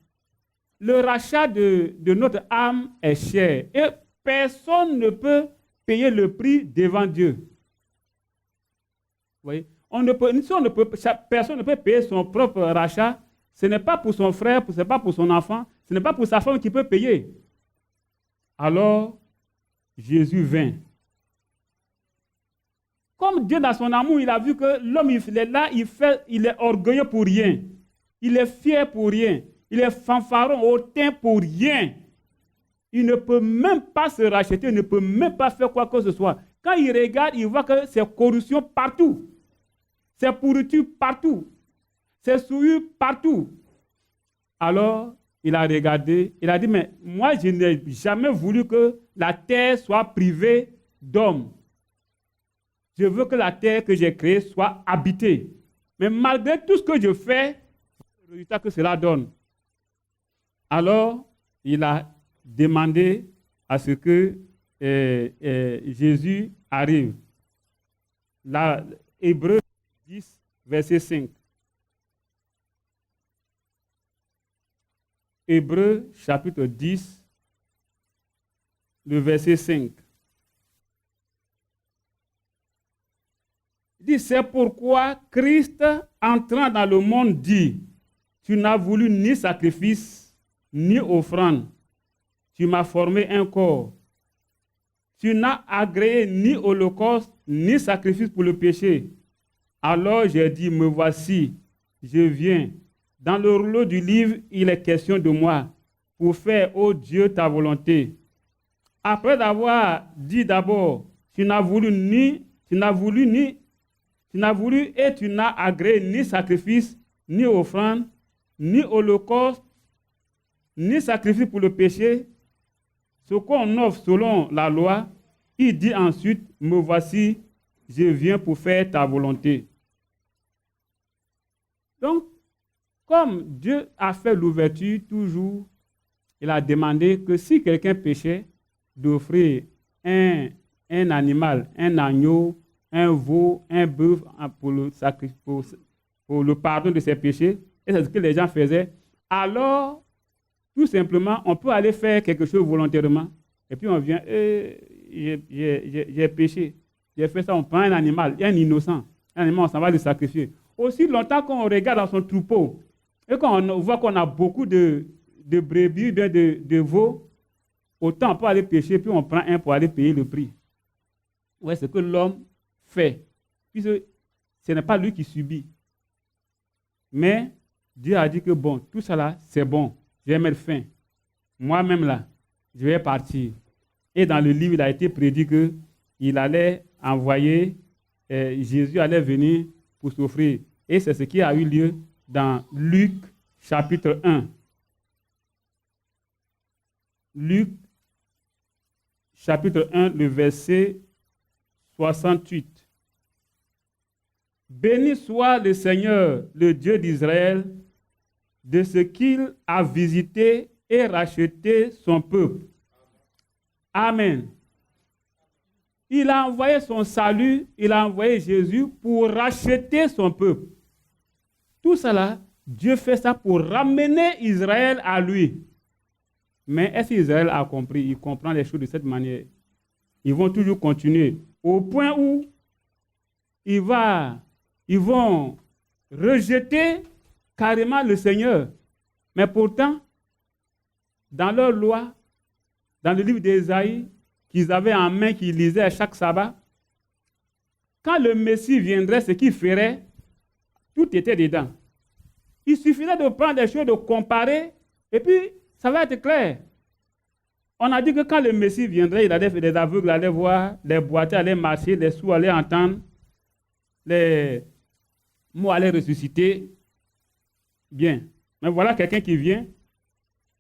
Le rachat de notre âme est cher et personne ne peut payer le prix devant Dieu. Vous voyez? Personne ne peut payer son propre rachat. Ce n'est pas pour son frère, ce n'est pas pour son enfant, ce n'est pas pour sa femme qui peut payer. Alors, Jésus vint. Comme Dieu, dans son amour, il a vu que l'homme, il est là, il est orgueilleux pour rien. Il est fier pour rien. Il est fanfaron, hautain pour rien. Il ne peut même pas se racheter, il ne peut même pas faire quoi que ce soit. Quand il regarde, il voit que c'est corruption partout. C'est pourriture partout. C'est souillure partout. Alors, il a regardé, il a dit, mais moi, je n'ai jamais voulu que la terre soit privée d'hommes. Je veux que la terre que j'ai créée soit habitée. Mais malgré tout ce que je fais, c'est le résultat que cela donne. Alors, il a demandé à ce que Jésus arrive. Là, Hébreux 10, verset 5. Hébreux chapitre 10, le verset 5. Il dit, c'est pourquoi Christ, entrant dans le monde, dit, tu n'as voulu ni sacrifice, ni offrande. Tu m'as formé un corps. Tu n'as agréé ni holocauste, ni sacrifice pour le péché. Alors j'ai dit, me voici, je viens. Dans le rouleau du livre, il est question de moi, pour faire, ô Dieu, ta volonté. Après d'avoir dit d'abord, tu n'as voulu et tu n'as agréé ni sacrifice, ni offrande, ni holocauste, ni sacrifice pour le péché, ce qu'on offre selon la loi, il dit ensuite, me voici, je viens pour faire ta volonté. Donc, comme Dieu a fait l'ouverture toujours, il a demandé que si quelqu'un péchait, d'offrir un animal, un agneau, un veau, un bœuf pour le pardon de ses péchés. Et c'est ce que les gens faisaient. Alors, tout simplement, on peut aller faire quelque chose volontairement. Et puis on vient, j'ai péché. J'ai fait ça, on prend un animal, un innocent. Un animal, on s'en va le sacrifier. Aussi longtemps qu'on regarde dans son troupeau, et qu'on voit qu'on a beaucoup de de brebis, bien de veaux, autant on peut aller pêcher, puis on prend un pour aller payer le prix. Ouais, c'est ce que l'homme fait. Puisque ce n'est pas lui qui subit. Mais Dieu a dit que bon, tout ça là, c'est bon. Je vais mettre fin. Moi-même là, je vais partir. Et dans le livre, il a été prédit qu'il allait envoyer, Jésus allait venir pour souffrir. Et c'est ce qui a eu lieu dans Luc chapitre 1. Luc chapitre 1, le verset 68. Béni soit le Seigneur, le Dieu d'Israël, de ce qu'il a visité et racheté son peuple. Amen. Il a envoyé son salut, il a envoyé Jésus pour racheter son peuple. Tout cela, Dieu fait ça pour ramener Israël à lui. Mais est-ce qu'Israël a compris? Il comprend les choses de cette manière. Ils vont toujours continuer au point où ils vont rejeter carrément le Seigneur. Mais pourtant, dans leur loi, dans le livre d'Ésaïe, qu'ils avaient en main, qu'ils lisaient à chaque sabbat, quand le Messie viendrait, ce qu'il ferait, tout était dedans. Il suffisait de prendre des choses, de comparer, et puis ça va être clair. On a dit que quand le Messie viendrait, il allait faire des aveugles, allaient voir, les boiteux allaient marcher, les sourds allaient entendre, les mots allaient ressusciter. Bien. Mais voilà quelqu'un qui vient,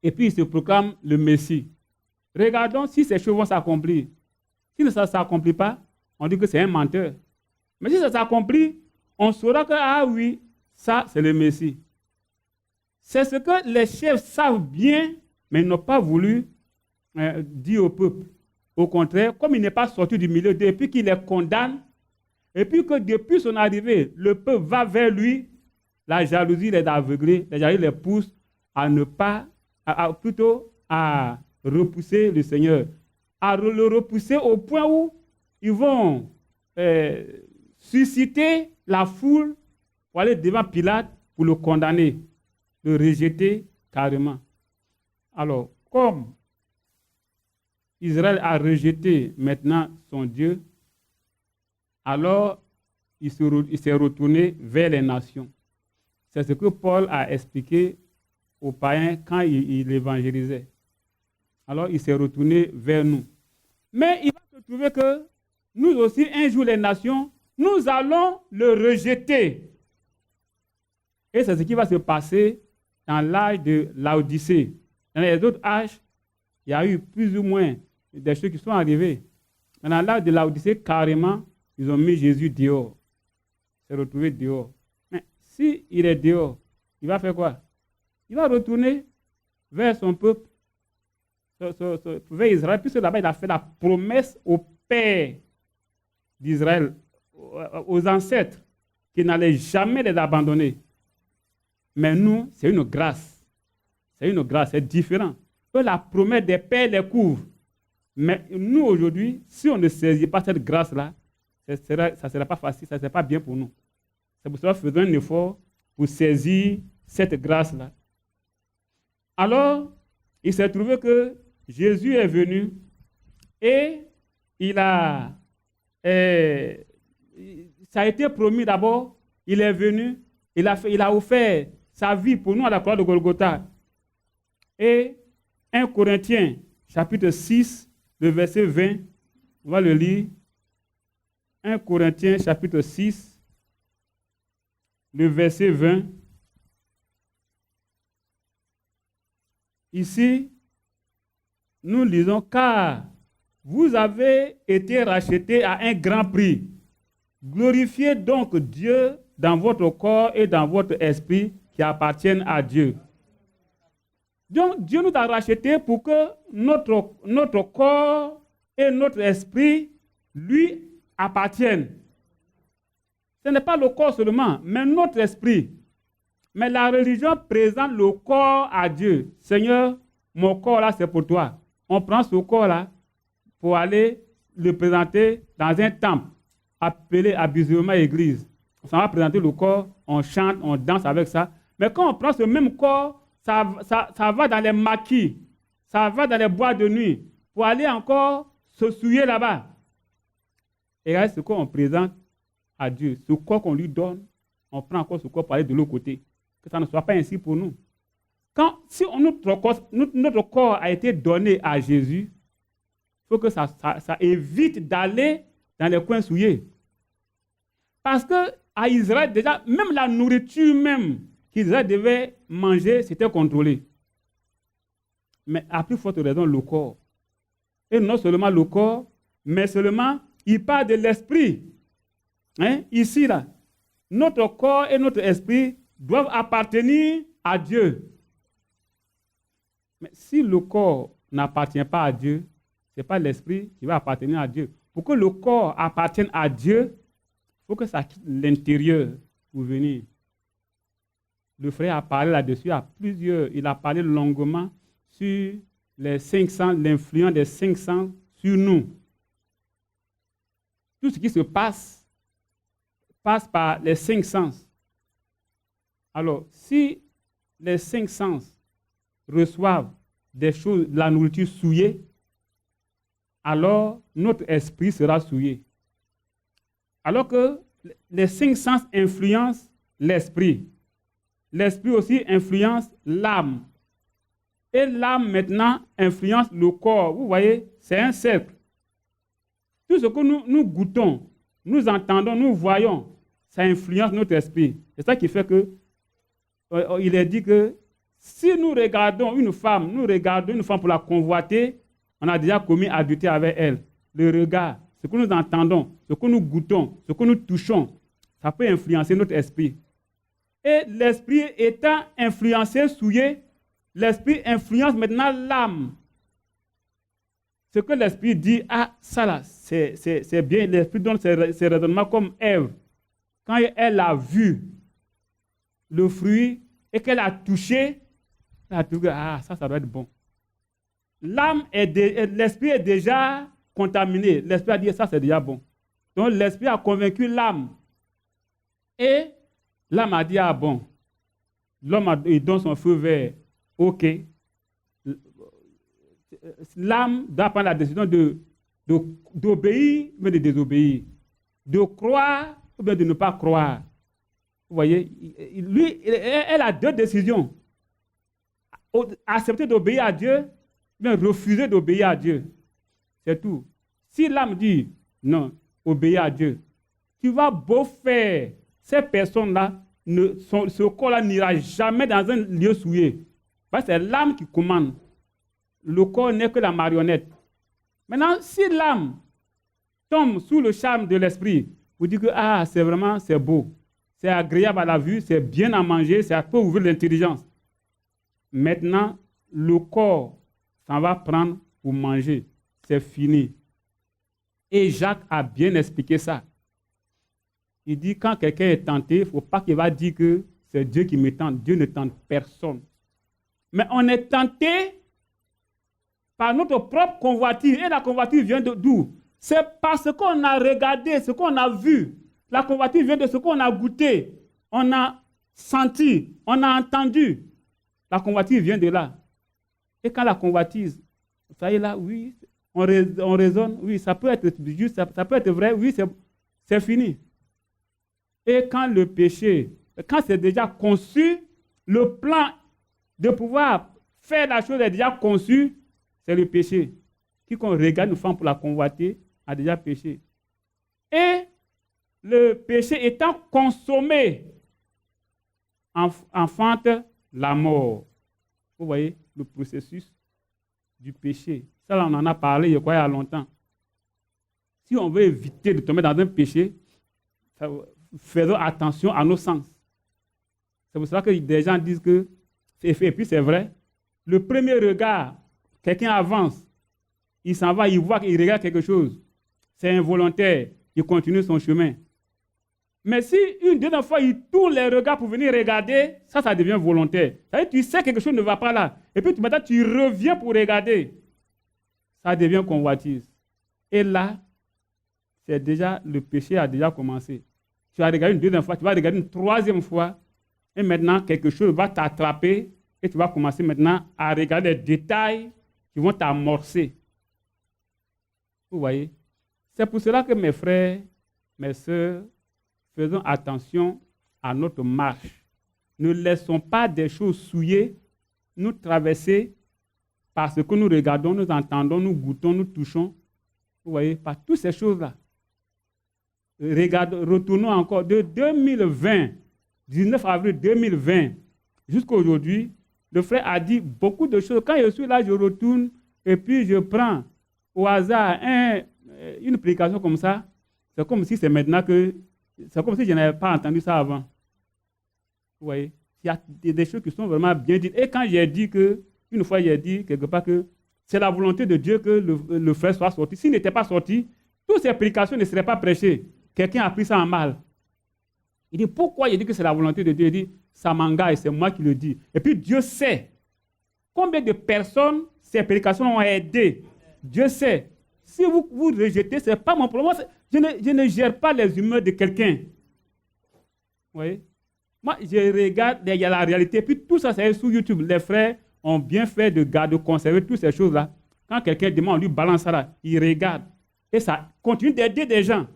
et puis il se proclame le Messie. Regardons si ces choses vont s'accomplir. Si ça ne s'accomplit pas, on dit que c'est un menteur. Mais si ça s'accomplit, on saura que, ah oui, ça c'est le Messie. C'est ce que les chefs savent bien, mais ils n'ont pas voulu dire au peuple. Au contraire, comme il n'est pas sorti du milieu d'eux, et puis qu'il les condamne, et puis que depuis son arrivée, le peuple va vers lui, la jalousie les a aveuglés, la jalousie les pousse à ne pas, plutôt à repousser le Seigneur, à le repousser au point où ils vont susciter la foule pour aller devant Pilate pour le condamner, le rejeter carrément. Alors, comme Israël a rejeté maintenant son Dieu, alors il s'est retourné vers les nations. C'est ce que Paul a expliqué aux païens quand il évangélisait. Alors il s'est retourné vers nous. Mais il va se trouver que nous aussi, un jour, les nations, nous allons le rejeter. Et c'est ce qui va se passer dans l'âge de Laodicée. Dans les autres âges, il y a eu plus ou moins des choses qui sont arrivées. Mais dans l'âge de Laodicée, carrément, ils ont mis Jésus dehors. Il s'est retrouvé dehors. Mais s'il est dehors, il va faire quoi? Il va retourner vers son peuple, vers Israël, puisque là-bas, il a fait la promesse au père d'Israël, aux ancêtres, qu'il n'allait jamais les abandonner. Mais nous, c'est une grâce. C'est une grâce, c'est différent. Eux, la promesse des pères les couvre. Mais nous, aujourd'hui, si on ne saisit pas cette grâce-là, ça ne sera pas facile, ça ne sera pas bien pour nous. C'est pour cela que faisons un effort pour saisir cette grâce-là. Alors, il s'est trouvé que Jésus est venu et ça a été promis d'abord, il est venu, il a offert sa vie pour nous à la croix de Golgotha. Et 1 Corinthiens, chapitre 6, le verset 20, on va le lire. 1 Corinthiens, chapitre 6, le verset 20. Ici, nous lisons, car vous avez été rachetés à un grand prix. Glorifiez donc Dieu dans votre corps et dans votre esprit qui appartiennent à Dieu. Donc, Dieu nous a rachetés pour que notre corps et notre esprit lui appartiennent. Ce n'est pas le corps seulement, mais notre esprit. Mais la religion présente le corps à Dieu. Seigneur, mon corps là, c'est pour toi. On prend ce corps là pour aller le présenter dans un temple, appelé abusivement église. On va présenter le corps, on chante, on danse avec ça. Mais quand on prend ce même corps, ça va dans les maquis, ça va dans les boîtes de nuit pour aller encore se souiller là-bas. Et regardez ce qu'on présente à Dieu, ce corps qu'on lui donne, on prend encore ce corps pour aller de l'autre côté. Que ça ne soit pas ainsi pour nous. Si notre corps a été donné à Jésus, il faut que ça évite d'aller dans les coins souillés. Parce qu'à Israël, déjà, même la nourriture même qu'Israël devait manger, c'était contrôlé. Mais à plus forte raison, le corps. Et non seulement le corps, mais seulement, il parle de l'esprit. Hein? Ici, là, notre corps et notre esprit doivent appartenir à Dieu. Mais si le corps n'appartient pas à Dieu, ce n'est pas l'esprit qui va appartenir à Dieu. Pour que le corps appartienne à Dieu, il faut que ça quitte l'intérieur pour venir. Le frère a parlé là-dessus à plusieurs. Il a parlé longuement sur les 500, l'influence des 500 sur nous. Tout ce qui se passe par les 5 sens. Alors, si les 5 sens reçoivent des choses, de la nourriture souillée, alors notre esprit sera souillé. Alors que les 5 sens influencent l'esprit. L'esprit aussi influence l'âme. Et l'âme maintenant influence le corps. Vous voyez, c'est un cercle. Tout ce que nous goûtons, nous entendons, nous voyons, ça influence notre esprit. C'est ça qui fait que il est dit que si nous regardons une femme pour la convoiter, on a déjà commis adultère avec elle. Le regard, ce que nous entendons, ce que nous goûtons, ce que nous touchons, ça peut influencer notre esprit. Et l'esprit étant influencé, souillé, l'esprit influence maintenant l'âme. Ce que l'esprit dit, ça là, c'est bien. L'esprit donne ses raisonnements comme Ève. Quand elle a vu le fruit et qu'elle a touché, elle a trouvé, ça doit être bon. L'esprit est déjà contaminé. L'esprit a dit, ça c'est déjà bon. Donc l'esprit a convaincu l'âme. Et l'âme a dit, bon. L'homme il donne son feu vert. OK. L'âme doit prendre la décision d'obéir, mais de désobéir. De croire, ou bien de ne pas croire. Vous voyez, elle a 2 décisions. Accepter d'obéir à Dieu, mais refuser d'obéir à Dieu. C'est tout. Si l'âme dit, non, obéir à Dieu, tu vas beau faire, ces personnes-là, ce corps-là n'ira jamais dans un lieu souillé. Parce que c'est l'âme qui commande. Le corps n'est que la marionnette. Maintenant, si l'âme tombe sous le charme de l'esprit, vous dites que c'est beau, c'est agréable à la vue, c'est bien à manger, ça peut ouvrir l'intelligence. Maintenant, le corps s'en va prendre pour manger. C'est fini. Et Jacques a bien expliqué ça. Il dit quand quelqu'un est tenté, il ne faut pas qu'il va dire que c'est Dieu qui me tente. Dieu ne tente personne. Mais on est tenté par notre propre convoitise. Et la convoitise vient d'où? C'est parce qu'on a regardé, ce qu'on a vu. La convoitise vient de ce qu'on a goûté. On a senti, on a entendu. La convoitise vient de là. Et quand la convoitise, ça y est là, oui, on raisonne, oui, ça peut être juste, ça peut être vrai, oui, c'est fini. Et quand le péché, quand c'est déjà conçu, le plan de pouvoir faire la chose est déjà conçu, c'est le péché. Quiconque regarde une femme pour la convoiter a déjà péché. Et le péché étant consommé, enfante la mort. Vous voyez le processus du péché. Ça, là, on en a parlé, je crois, il y a longtemps. Si on veut éviter de tomber dans un péché, faisons attention à nos sens. C'est pour ça que des gens disent que, et puis c'est vrai, le premier regard, quelqu'un avance, il s'en va, il voit qu'il regarde quelque chose. C'est involontaire, il continue son chemin. Mais si une deuxième fois, il tourne les regards pour venir regarder, ça devient volontaire. C'est-à-dire tu sais que quelque chose ne va pas là. Et puis maintenant, tu reviens pour regarder. Ça devient convoitise. Et là, c'est déjà, le péché a déjà commencé. Tu as regardé une deuxième fois, tu vas regarder une troisième fois, et maintenant, quelque chose va t'attraper, Et tu vas commencer maintenant à regarder les détails qui vont t'amorcer. Vous voyez? C'est pour cela que mes frères, mes sœurs, faisons attention à notre marche. Ne laissons pas des choses souillées nous traverser parce que nous regardons, nous entendons, nous goûtons, nous touchons. Vous voyez, par toutes ces choses-là. Retournons encore de 2020, 19 avril 2020, jusqu'à aujourd'hui, le frère a dit beaucoup de choses. Quand je suis là, je retourne et puis je prends au hasard une prédication comme ça. C'est comme si c'est maintenant que... C'est comme si je n'avais pas entendu ça avant. Vous voyez? Il y a des choses qui sont vraiment bien dites. Et quand j'ai dit que, une fois j'ai dit quelque part que c'est la volonté de Dieu que le frère soit sorti. S'il n'était pas sorti, toutes ces prédications ne seraient pas prêchées. Quelqu'un a pris ça en mal. Il dit, pourquoi il dit que c'est la volonté de Dieu? Il dit, ça m'engage, c'est moi qui le dis. Et puis Dieu sait combien de personnes ces prédications ont aidé. Dieu sait. Si vous rejetez, ce n'est pas mon problème. Je ne gère pas les humeurs de quelqu'un. Vous voyez? Moi, je regarde, il y a la réalité. Puis tout ça, c'est sur YouTube. Les frères ont bien fait de conserver toutes ces choses-là. Quand quelqu'un demande, on lui balance ça là. Il regarde. Et ça continue d'aider des gens.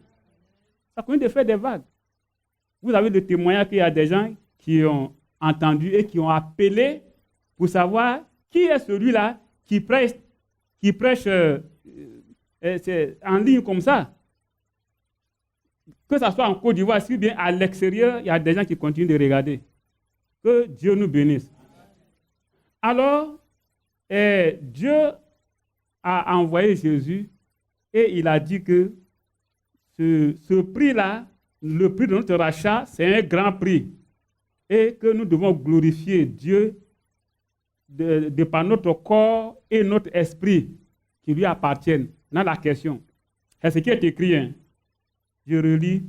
Ça continue de faire des vagues. Vous avez le témoignage qu'il y a des gens qui ont entendu et qui ont appelé pour savoir qui est celui-là qui prêche en ligne comme ça. Que ce soit en Côte d'Ivoire, si bien à l'extérieur, il y a des gens qui continuent de regarder. Que Dieu nous bénisse. Alors, Dieu a envoyé Jésus et il a dit que ce prix-là, le prix de notre rachat, c'est un grand prix. Et que nous devons glorifier Dieu de par notre corps et notre esprit qui lui appartiennent. Dans la question, c'est ce qui est écrit. Hein? Je relis.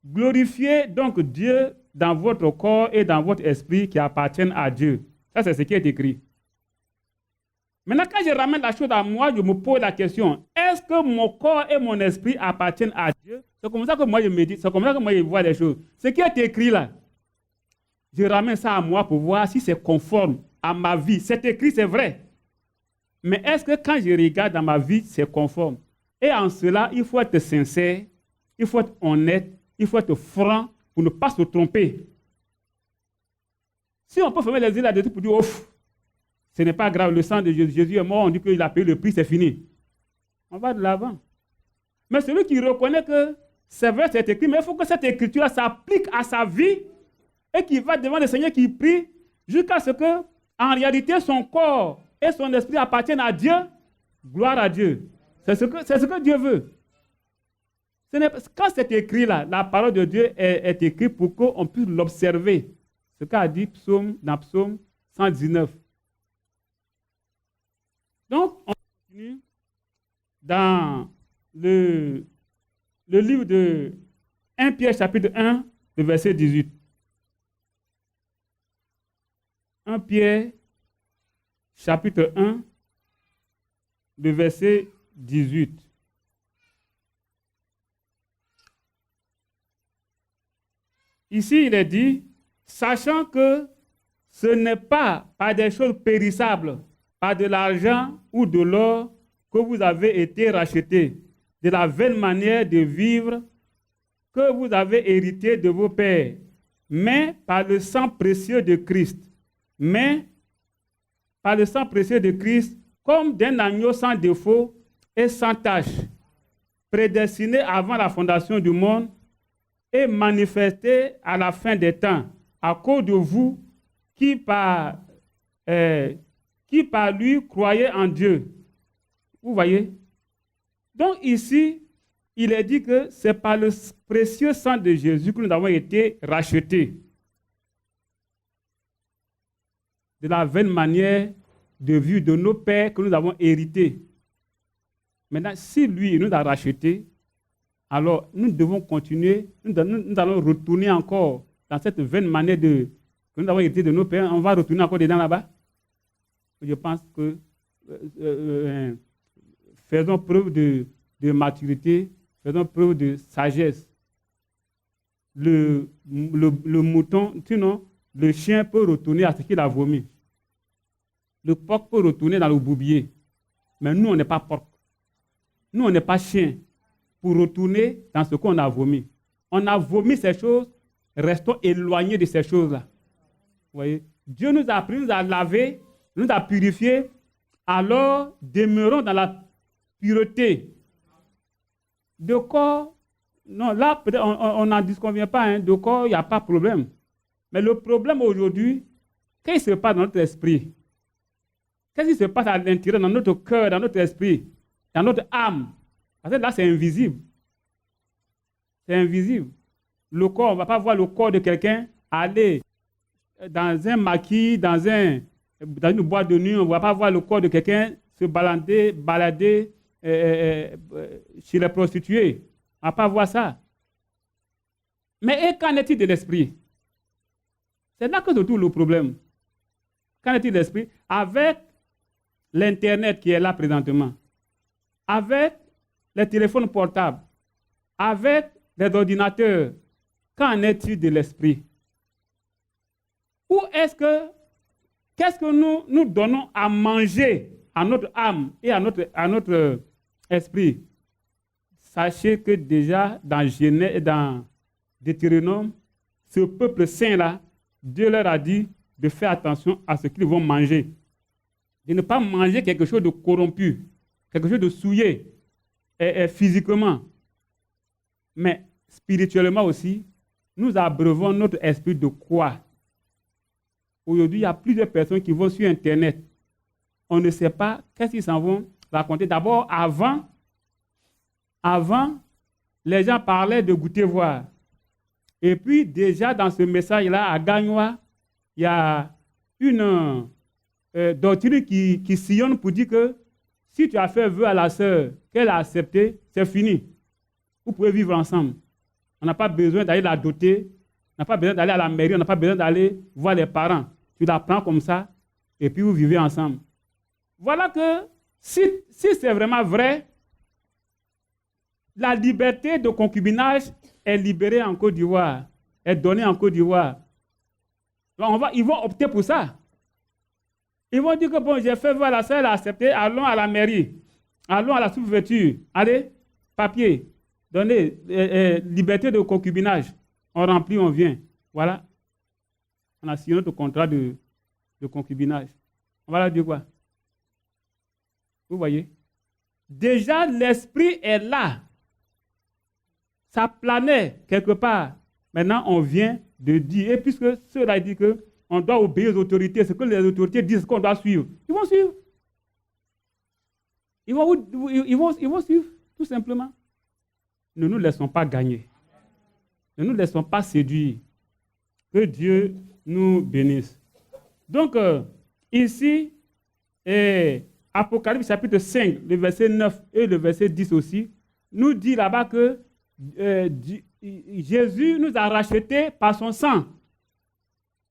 Glorifiez donc Dieu dans votre corps et dans votre esprit qui appartiennent à Dieu. Ça, c'est ce qui est écrit. Maintenant, quand je ramène la chose à moi, je me pose la question, est-ce que mon corps et mon esprit appartiennent à Dieu? C'est comme ça que moi je médite, c'est comme ça que moi je vois les choses. Ce qui est écrit là, je ramène ça à moi pour voir si c'est conforme à ma vie. C'est écrit, c'est vrai. Mais est-ce que quand je regarde dans ma vie, c'est conforme? Et en cela, il faut être sincère, il faut être honnête, il faut être franc pour ne pas se tromper. Si on peut fermer les yeux là-dessus pour dire, ouf, ce n'est pas grave, le sang de Jésus, Jésus est mort, on dit qu'il a payé le prix, c'est fini. On va de l'avant. Mais celui qui reconnaît que c'est vrai, c'est écrit, mais il faut que cette écriture s'applique à sa vie et qu'il va devant le Seigneur qui prie jusqu'à ce que, en réalité, son corps et son esprit appartiennent à Dieu. Gloire à Dieu. C'est ce que Dieu veut. Quand c'est écrit là, la parole de Dieu est écrite pour qu'on puisse l'observer. Ce qu'a dit dans Psaume 119. Donc, on continue dans le livre de 1 Pierre chapitre 1, le verset 18. 1 Pierre chapitre 1, le verset 18. Ici, il est dit, sachant que ce n'est pas par des choses périssables, par de l'argent ou de l'or que vous avez été rachetés, de la vaine manière de vivre que vous avez hérité de vos pères, mais par le sang précieux de Christ. Mais par le sang précieux de Christ, comme d'un agneau sans défaut et sans tache, prédestiné avant la fondation du monde et manifesté à la fin des temps, à cause de vous qui par lui croyez en Dieu. Vous voyez? Donc ici, il est dit que c'est par le précieux sang de Jésus que nous avons été rachetés. De la vaine manière de vue de nos pères que nous avons hérité. Maintenant, si lui nous a rachetés, alors nous devons continuer, nous allons retourner encore dans cette vaine manière que nous avons hérité de nos pères, on va retourner encore dedans là-bas. Je pense que faisons preuve de maturité, faisons preuve de sagesse. Le mouton, sinon, le chien peut retourner à ce qu'il a vomi. Le porc peut retourner dans le bourbier. Mais nous, on n'est pas porc. Nous, on n'est pas chien pour retourner dans ce qu'on a vomi. On a vomi ces choses, restons éloignés de ces choses-là. Vous voyez? Dieu nous a appris, nous a lavé, nous a purifiés, alors demeurons dans la pureté. De corps, non, là, peut-être on n'en disconvient pas, hein, de corps, il n'y a pas de problème. Mais le problème aujourd'hui, qu'est-ce qui se passe dans notre esprit? Qu'est-ce qui se passe à l'intérieur, dans notre cœur, dans notre esprit, dans notre âme? Parce que là, c'est invisible. C'est invisible. Le corps, on ne va pas voir le corps de quelqu'un aller dans un maquis, dans une boîte de nuit, on ne va pas voir le corps de quelqu'un se balader chez les prostituées. On ne va pas voir ça. Mais qu'en est-il de l'esprit? C'est là que se trouve le problème. Qu'en est-il de l'esprit? Avec l'Internet qui est là présentement, avec les téléphones portables, avec les ordinateurs, qu'en est-il de l'esprit? Qu'est-ce que nous donnons à manger à notre âme et à notre esprit? Sachez que déjà dans Genèse et dans Deutéronome, ce peuple saint-là, Dieu leur a dit de faire attention à ce qu'ils vont manger. De ne pas manger quelque chose de corrompu, quelque chose de souillé, et physiquement. Mais spirituellement aussi, nous abreuvons notre esprit de quoi? Aujourd'hui, il y a plusieurs personnes qui vont sur Internet. On ne sait pas qu'est-ce qu'ils s'en vont raconter. D'abord, avant, les gens parlaient de goûter voir. Et puis, déjà, dans ce message-là, à Gagnoa, il y a une doctrine qui sillonne pour dire que si tu as fait vœu à la sœur, qu'elle a accepté, c'est fini. Vous pouvez vivre ensemble. On n'a pas besoin d'aller la doter, on n'a pas besoin d'aller à la mairie, on n'a pas besoin d'aller voir les parents. Tu la prends comme ça, et puis vous vivez ensemble. Voilà que, si c'est vraiment vrai, la liberté de concubinage est libérée en Côte d'Ivoire, est donnée en Côte d'Ivoire. Ils vont opter pour ça. Ils vont dire que bon, j'ai fait voir la sœur, elle a accepté, allons à la mairie, allons à la sous-préfecture, allez, papier, donnez, liberté de concubinage. On remplit, on vient. Voilà. On a signé notre contrat de concubinage. On va leur dire quoi? Vous voyez? Déjà, l'esprit est là. Ça planait quelque part. Maintenant, on vient de dire, et puisque cela dit qu'on doit obéir aux autorités, ce que les autorités disent qu'on doit suivre, ils vont suivre. Ils vont suivre, tout simplement. Ne nous laissons pas gagner. Ne nous laissons pas séduire. Que Dieu nous bénisse. Donc, ici, Apocalypse chapitre 5, le verset 9 et le verset 10 aussi, nous dit là-bas que Jésus nous a rachetés par son sang.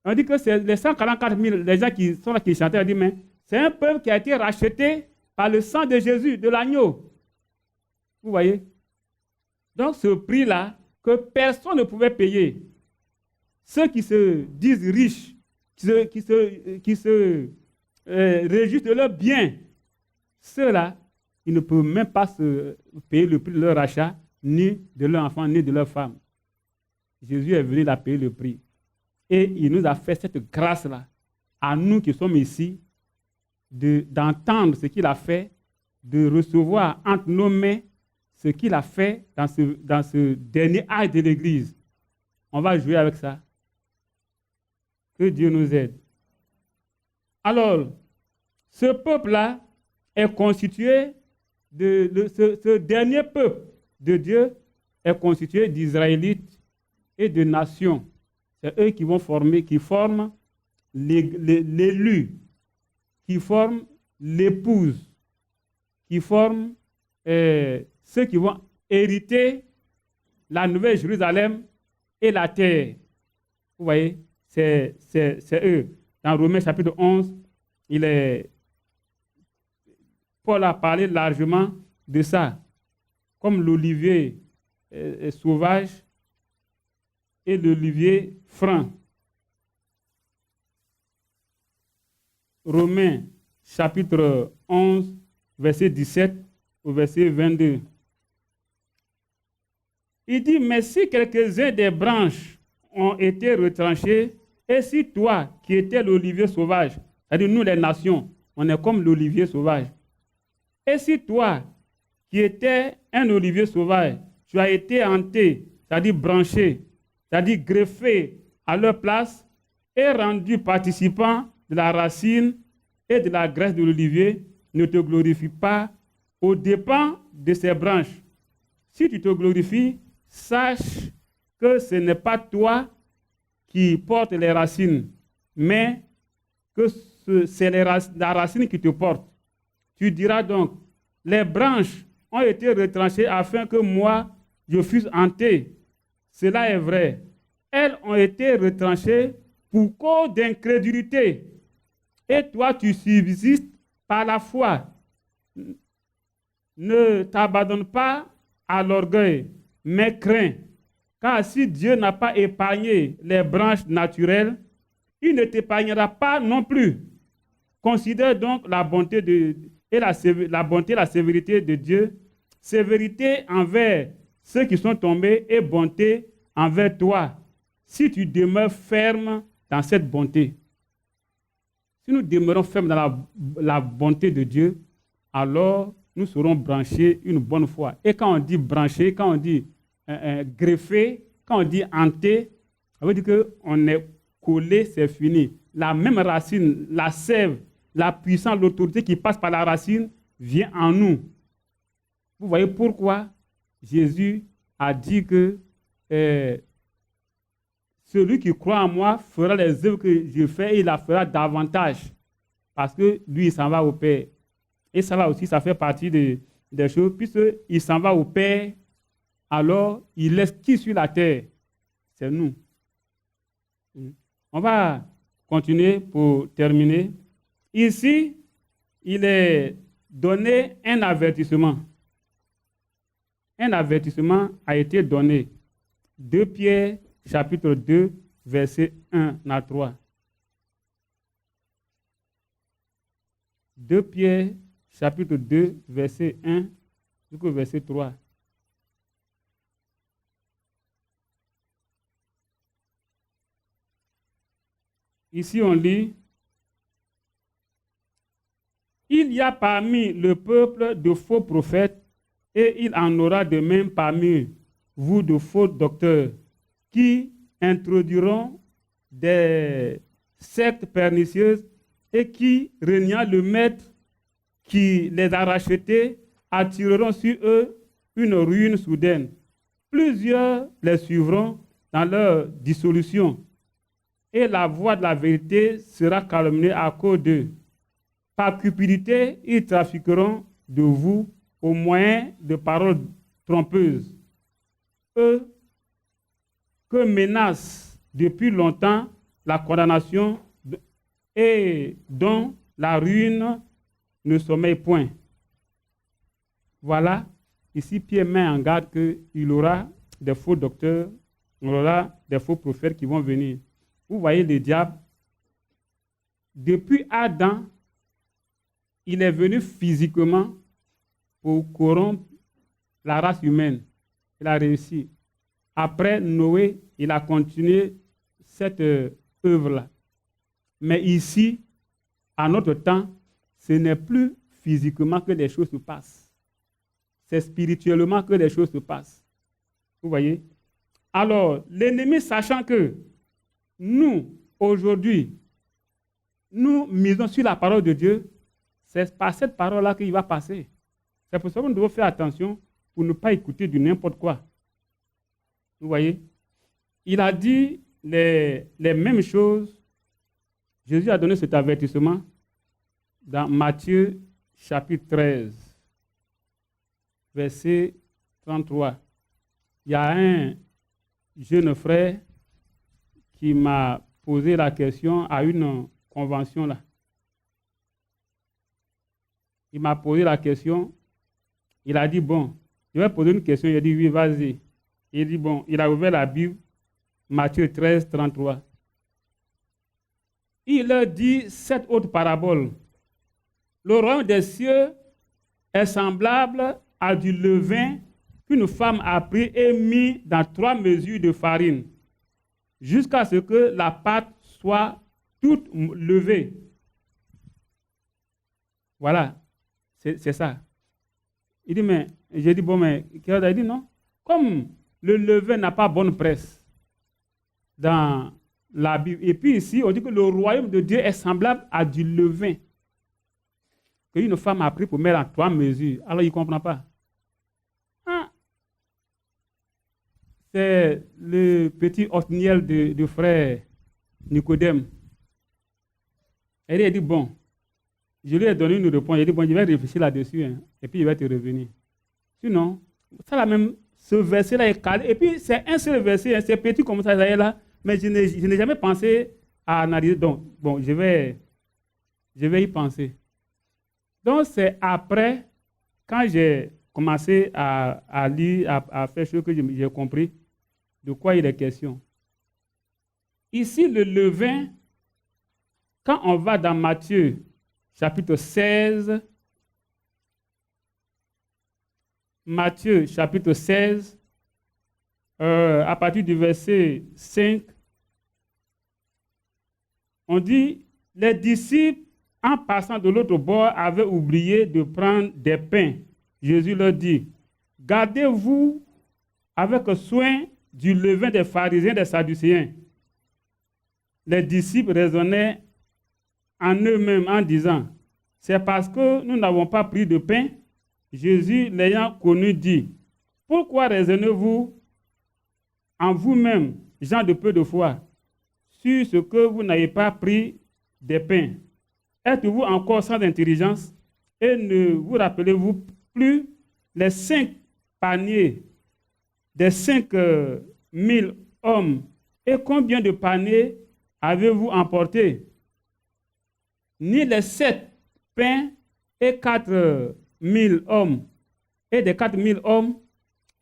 On dit que c'est les 144 000, les gens qui sont là, qui chantaient, on dit, mais c'est un peuple qui a été racheté par le sang de Jésus, de l'agneau. Vous voyez? Donc, ce prix-là, que personne ne pouvait payer. Ceux qui se disent riches, qui se réjouissent de leurs biens, ceux-là, ils ne peuvent même pas se payer le prix de leur achat, ni de leur enfant, ni de leur femme. Jésus est venu la payer le prix. Et il nous a fait cette grâce-là, à nous qui sommes ici, d'entendre ce qu'il a fait, de recevoir entre nos mains ce qu'il a fait dans ce dernier âge de l'Église. On va jouer avec ça. Que Dieu nous aide. Alors, ce peuple-là est constitué ce dernier peuple de Dieu est constitué d'Israélites et de nations. C'est eux qui forment l'élu, qui forment l'épouse, qui forment ceux qui vont hériter la Nouvelle Jérusalem et la terre. Vous voyez, c'est eux. Dans Romains chapitre 11, Paul a parlé largement de ça. Comme l'olivier sauvage et l'olivier franc. Romains chapitre 11, verset 17 au verset 22. Il dit, mais si quelques-uns des branches ont été retranchés, et si toi, qui étais l'olivier sauvage, c'est-à-dire nous les nations, on est comme l'olivier sauvage, et si toi, qui étais un olivier sauvage, tu as été hanté, c'est-à-dire branché, c'est-à-dire greffé à leur place, et rendu participant de la racine et de la graisse de l'olivier, ne te glorifie pas aux dépens de ces branches. Si tu te glorifies, sache que ce n'est pas toi qui portes les racines, mais que c'est la racine qui te porte. Tu diras donc, les branches ont été retranchées afin que moi, je fusse hanté. Cela est vrai. Elles ont été retranchées pour cause d'incrédulité. Et toi, tu subsistes par la foi. Ne t'abandonne pas à l'orgueil, mais crains. Car si Dieu n'a pas épargné les branches naturelles, il ne t'épargnera pas non plus. Considère donc la bonté la bonté et la sévérité de Dieu, sévérité envers ceux qui sont tombés et bonté envers toi, si tu demeures ferme dans cette bonté. Si nous demeurons fermes dans la bonté de Dieu, alors nous serons branchés une bonne fois. Et quand on dit branché, quand on dit greffé, quand on dit hanté, ça veut dire qu'on est collé, c'est fini. La même racine, la sève, la puissance, l'autorité qui passe par la racine vient en nous. Vous voyez pourquoi Jésus a dit que celui qui croit en moi fera les œuvres que je fais et il la fera davantage. Parce que lui, il s'en va au Père. Et ça là aussi, ça fait partie des choses. Puisqu'il s'en va au Père, alors il laisse qui sur la terre? C'est nous. On va continuer pour terminer. Ici, il est donné un avertissement. Un avertissement a été donné. 2 Pierre, chapitre 2, verset 1 à 3. 2 Pierre, chapitre 2, verset 1 jusqu'au verset 3. Ici, on lit, « Il y a parmi le peuple de faux prophètes, et il en aura de même parmi vous de faux docteurs, qui introduiront des sectes pernicieuses et qui, régnant le maître qui les a rachetés, attireront sur eux une ruine soudaine. Plusieurs les suivront dans leur dissolution, et la voie de la vérité sera calomniée à cause d'eux. Par cupidité, ils trafiqueront de vous au moyen de paroles trompeuses. Eux que menace depuis longtemps la condamnation et dont la ruine ne sommeille point. » Voilà, ici Pierre met en garde qu'il aura des faux docteurs, il aura des faux prophètes qui vont venir. Vous voyez le diable, depuis Adam, il est venu physiquement pour corrompre la race humaine. Il a réussi. Après Noé, il a continué cette œuvre-là. Mais ici, à notre temps, ce n'est plus physiquement que les choses se passent. C'est spirituellement que les choses se passent. Vous voyez? Alors, l'ennemi, sachant que nous, aujourd'hui, nous misons sur la parole de Dieu, c'est par cette parole-là qu'il va passer. C'est pour ça que nous devons faire attention pour ne pas écouter du n'importe quoi. Vous voyez? Il a dit les mêmes choses. Jésus a donné cet avertissement dans Matthieu chapitre 13, verset 33. Il y a un jeune frère qui m'a posé la question à une convention là. Il m'a posé la question. Il a dit, bon, je vais poser une question. Il a dit, oui, vas-y. Il dit, bon, il a ouvert la Bible, Matthieu 13, 33. Il leur dit 7 autres paraboles. Le royaume des cieux est semblable à du levain qu'une femme a pris et mis dans 3 mesures de farine, jusqu'à ce que la pâte soit toute levée. Voilà, c'est ça. Il dit, mais, j'ai dit, bon, mais, il dit, non. Comme le levain n'a pas bonne presse dans la Bible, et puis ici, on dit que le royaume de Dieu est semblable à du levain qu'une femme a pris pour mettre en 3 mesures. Alors, il ne comprend pas. Ah. C'est le petit Othniel de frère Nicodème. Et il dit, bon, je lui ai donné une réponse. Il dit, bon, je vais réfléchir là-dessus, hein, et puis il va te revenir. Sinon, ça la même, ce verset-là est calé. Et puis, c'est un seul verset, hein, c'est petit comme ça, là, mais je n'ai jamais pensé à analyser. Donc, bon, je vais y penser. Donc, c'est après, quand j'ai commencé à lire, à faire ce que j'ai compris de quoi il est question. Ici, le levain, quand on va dans Matthieu, chapitre 16, Matthieu, chapitre 16, à partir du verset 5, on dit, les disciples, en passant de l'autre bord, avaient oublié de prendre des pains. Jésus leur dit, gardez-vous avec soin du levain des pharisiens et des sadducéens. Les disciples raisonnaient en eux-mêmes en disant, c'est parce que nous n'avons pas pris de pain. Jésus, l'ayant connu, dit, pourquoi raisonnez-vous en vous-même, gens de peu de foi, sur ce que vous n'avez pas pris des pains? Êtes-vous encore sans intelligence et ne vous rappelez-vous plus les 5 paniers des 5 000 hommes et combien de paniers avez-vous emporté? Ni les 7 pains et 4 000 hommes et des 4 000 hommes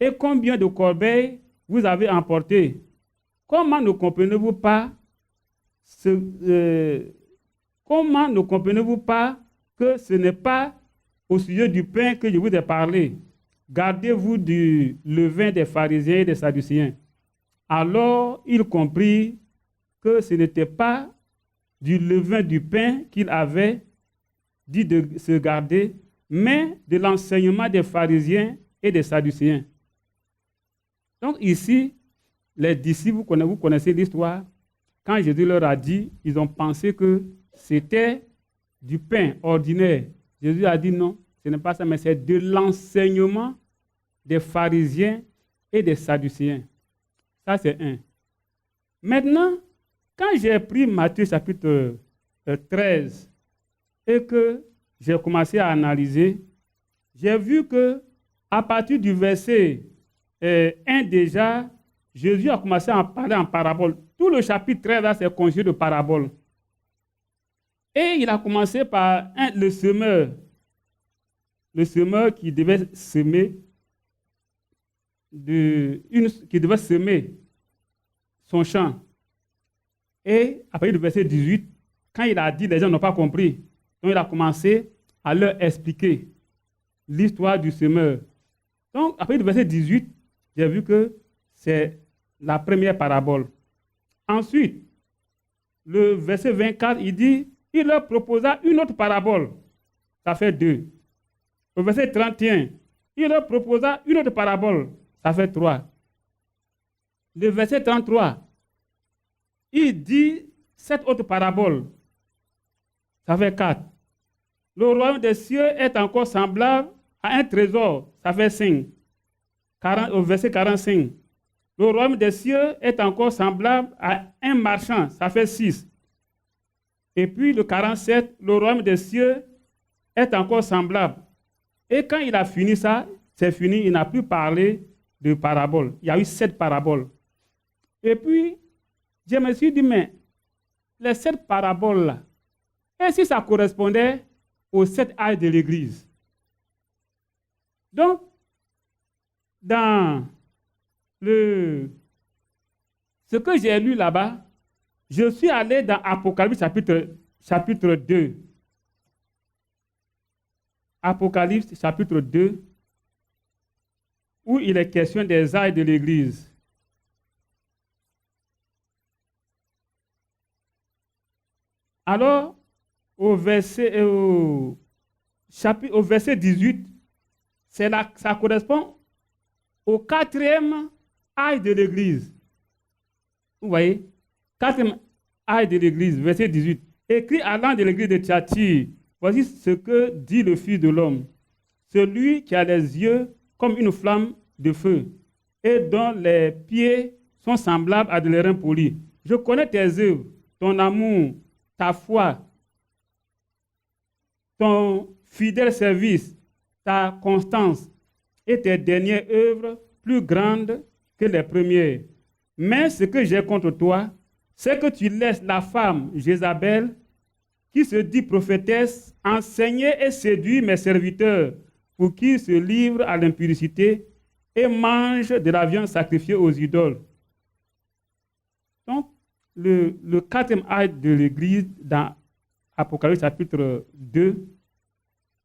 et combien de corbeilles vous avez emporté? Comment ne comprenez-vous pas Comment ne comprenez-vous pas que ce n'est pas au sujet du pain que je vous ai parlé? Gardez-vous du levain des pharisiens et des sadducéens. Alors il comprit que ce n'était pas du levain du pain qu'il avait dit de se garder, mais de l'enseignement des pharisiens et des sadducéens. Donc ici, les disciples, vous connaissez l'histoire, quand Jésus leur a dit, ils ont pensé que c'était du pain ordinaire. Jésus a dit non, ce n'est pas ça, mais c'est de l'enseignement des pharisiens et des sadducéens. Ça, c'est un. Maintenant, quand j'ai pris Matthieu chapitre 13 et que j'ai commencé à analyser, j'ai vu que à partir du verset 1 déjà, Jésus a commencé à en parler en parabole. Tout le chapitre 13 là, c'est conjugué de paraboles. Et il a commencé par le semeur qui devait semer son champ. Et après le verset 18, quand il a dit, les gens n'ont pas compris. Donc il a commencé à leur expliquer l'histoire du semeur. Donc après le verset 18, j'ai vu que c'est la première parabole. Ensuite, le verset 24, il dit, il leur proposa une autre parabole. Ça fait 2. Le verset 31, il leur proposa une autre parabole. Ça fait 3. Le verset 33, il dit cette autre parabole. Ça fait 4. Le royaume des cieux est encore semblable à un trésor. Ça fait 5. Au verset 45. Le royaume des cieux est encore semblable à un marchand. Ça fait 6. Et puis le 47, le royaume des cieux est encore semblable. Et quand il a fini ça, c'est fini, il n'a plus parlé de paraboles. Il y a eu 7 paraboles. Et puis, je me suis dit, mais les 7 paraboles-là, et si ça correspondait aux 7 âges de l'Église? Donc, dans ce que j'ai lu là-bas, je suis allé dans Apocalypse chapitre 2. Apocalypse chapitre 2, où il est question des ailes de l'Église. Alors, au verset 18, ça correspond au 4e aile de l'Église. Vous voyez, 4e aile de l'Église, verset 18. Écrit à l'ange de l'Église de Thyatire, voici ce que dit le Fils de l'homme, celui qui a les yeux comme une flamme de feu et dont les pieds sont semblables à de l'airain poli. Je connais tes œuvres, ton amour, ta foi, ton fidèle service, ta constance et tes dernières œuvres plus grandes que les premières. Mais ce que j'ai contre toi, c'est que tu laisses la femme Jézabel, qui se dit prophétesse, enseigner et séduire mes serviteurs pour qu'ils se livrent à l'impudicité et mangent de la viande sacrifiée aux idoles. Donc, le 4e aile de l'Église dans Apocalypse chapitre 2,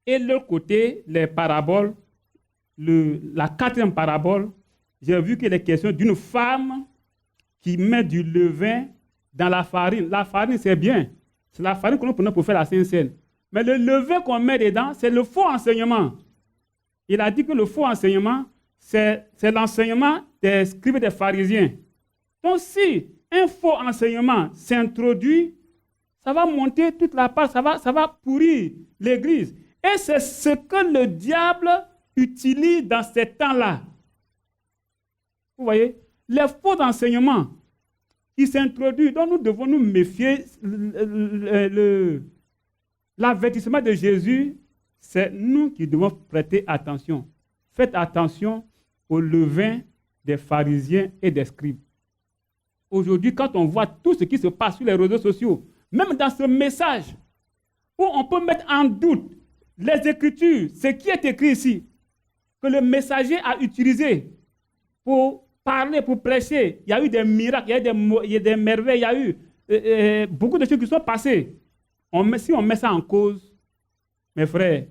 et de l'autre côté, les paraboles, la 4e parabole, j'ai vu qu'il est question d'une femme qui met du levain dans la farine. La farine, c'est bien. C'est la farine que nous prenons pour faire la Sainte-Seine. Mais le levain qu'on met dedans, c'est le faux enseignement. Il a dit que le faux enseignement, c'est l'enseignement des scribes et des pharisiens. Donc si un faux enseignement s'introduit, ça va monter toute la part, ça va pourrir l'Église. Et c'est ce que le diable utilise dans ces temps-là. Vous voyez, les faux enseignements qui s'introduisent, dont nous devons nous méfier, l'avertissement de Jésus, c'est nous qui devons prêter attention. Faites attention au levain des pharisiens et des scribes. Aujourd'hui, quand on voit tout ce qui se passe sur les réseaux sociaux, même dans ce message, où on peut mettre en doute les Écritures, ce qui est écrit ici, que le messager a utilisé pour parler, pour prêcher. Il y a eu des miracles, il y a eu des merveilles, il y a eu beaucoup de choses qui sont passées. Si on met ça en cause, mes frères,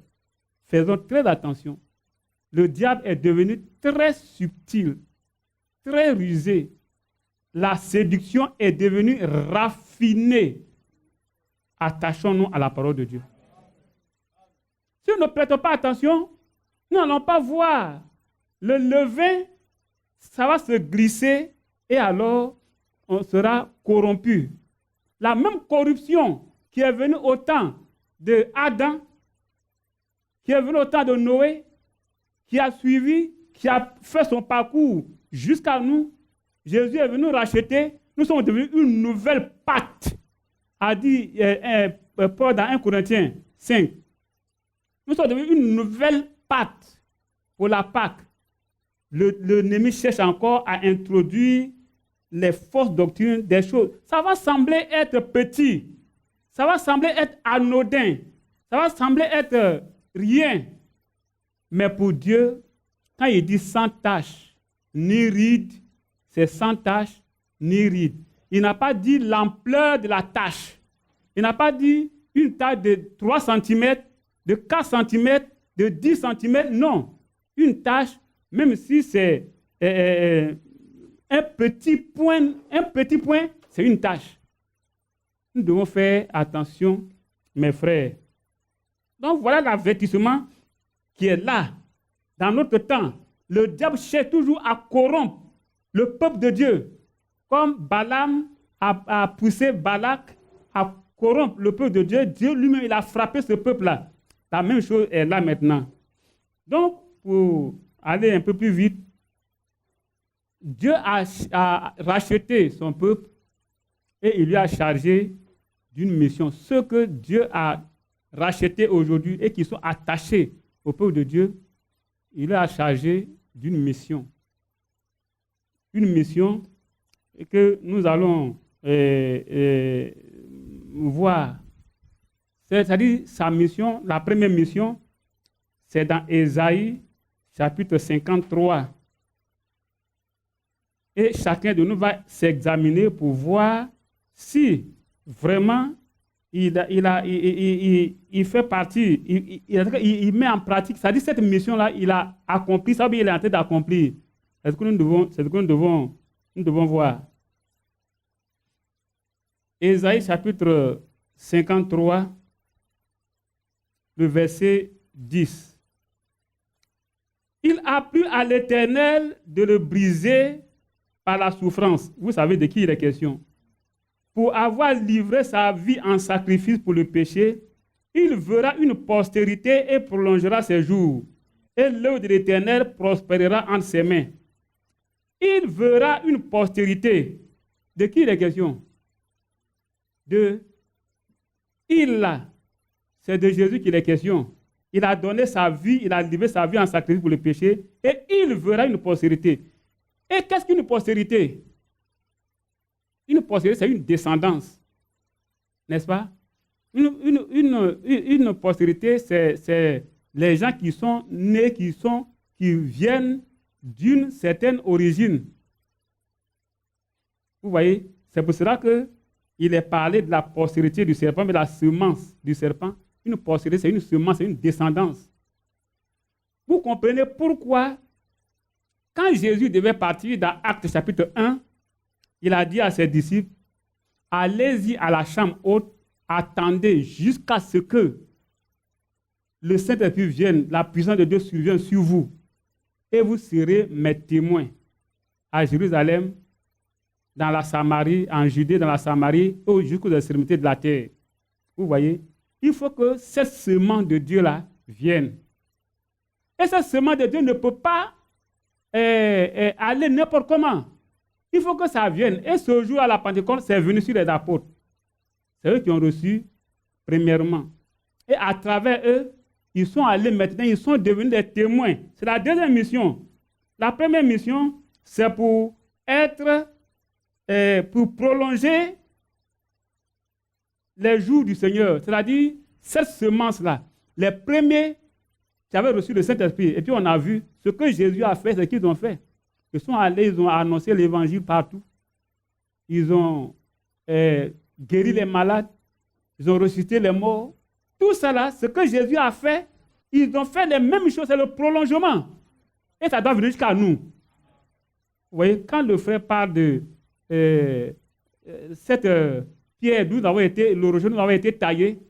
faisons très attention. Le diable est devenu très subtil, très rusé. La séduction est devenue raffinée. Attachons-nous à la parole de Dieu. Si nous ne prêtons pas attention, nous n'allons pas voir. Le levain, ça va se glisser et alors on sera corrompu. La même corruption qui est venue au temps de Adam, qui est venue au temps de Noé, qui a suivi, qui a fait son parcours jusqu'à nous. Jésus est venu racheter. Nous sommes devenus une nouvelle pacte, a dit Paul dans 1 Corinthiens 5. Nous sommes devenus une nouvelle pacte pour la Pâque. L'ennemi cherche encore à introduire les fausses doctrines des choses. Ça va sembler être petit. Ça va sembler être anodin. Ça va sembler être rien. Mais pour Dieu, quand il dit sans tache, ni ride, c'est sans tache, ni ride. Il n'a pas dit l'ampleur de la tache. Il n'a pas dit une tache de 3 cm, de 4 cm, de 10 cm. Non. Une tache, même si c'est un petit point, c'est une tache. Nous devons faire attention, mes frères. Donc voilà l'avertissement qui est là. Dans notre temps, le diable cherche toujours à corrompre le peuple de Dieu. Comme Balaam a poussé Balak à corrompre le peuple de Dieu, Dieu lui-même il a frappé ce peuple-là. La même chose est là maintenant. Donc, pour aller un peu plus vite, Dieu a racheté son peuple et il lui a chargé d'une mission. Ceux que Dieu a rachetés aujourd'hui et qui sont attachés au peuple de Dieu, il lui a chargé d'une mission. Une mission que nous allons voir. C'est-à-dire sa mission, la première mission, c'est dans Ésaïe, chapitre 53. Et chacun de nous va s'examiner pour voir si vraiment il fait partie, il met en pratique, ça dit cette mission-là, il a accompli, ça veut dire il est en train d'accomplir. C'est ce que nous devons voir. Ésaïe chapitre 53, le verset 10. Il a plu à l'Éternel de le briser par la souffrance. Vous savez de qui il est question. Pour avoir livré sa vie en sacrifice pour le péché, il verra une postérité et prolongera ses jours. Et l'œuvre de l'Éternel prospérera entre ses mains. Il verra une postérité. De qui il est question? C'est de Jésus qu'il est question. Il a donné sa vie, il a livré sa vie en sacrifice pour le péché, et il verra une postérité. Et qu'est-ce qu'une postérité? Une postérité, c'est une descendance. N'est-ce pas? Une postérité, c'est les gens qui sont nés, qui viennent d'une certaine origine. Vous voyez? C'est pour cela qu'il est parlé de la postérité du serpent, mais la semence du serpent. Une postérité, c'est une semence, c'est une descendance. Vous comprenez pourquoi, quand Jésus devait partir dans Actes chapitre 1, il a dit à ses disciples, allez-y à la chambre haute, attendez jusqu'à ce que le Saint-Esprit vienne, la puissance de Dieu survienne sur vous, et vous serez mes témoins à Jérusalem, dans la Samarie, en Judée, dans la Samarie, jusqu'aux extrémités de la terre. Vous voyez? Il faut que cette semence de Dieu-là vienne. Et cette semence de Dieu ne peut pas aller n'importe comment. Il faut que ça vienne. Et ce jour à la Pentecôte, c'est venu sur les apôtres. C'est eux qui ont reçu premièrement. Et à travers eux, ils sont allés maintenant, ils sont devenus des témoins. C'est la deuxième mission. La première mission, c'est pour prolonger les jours du Seigneur. C'est-à-dire, cette semence-là, les premiers qui avaient reçu le Saint-Esprit, et puis on a vu ce que Jésus a fait, ce qu'ils ont fait. Ils sont allés, ils ont annoncé l'évangile partout. Ils ont guéri les malades, ils ont ressuscité les morts. Tout cela, ce que Jésus a fait, ils ont fait les mêmes choses, c'est le prolongement. Et ça doit venir jusqu'à nous. Vous voyez, quand le frère parle de cette pierre d'où nous avons été, le rocher nous avons été taillé,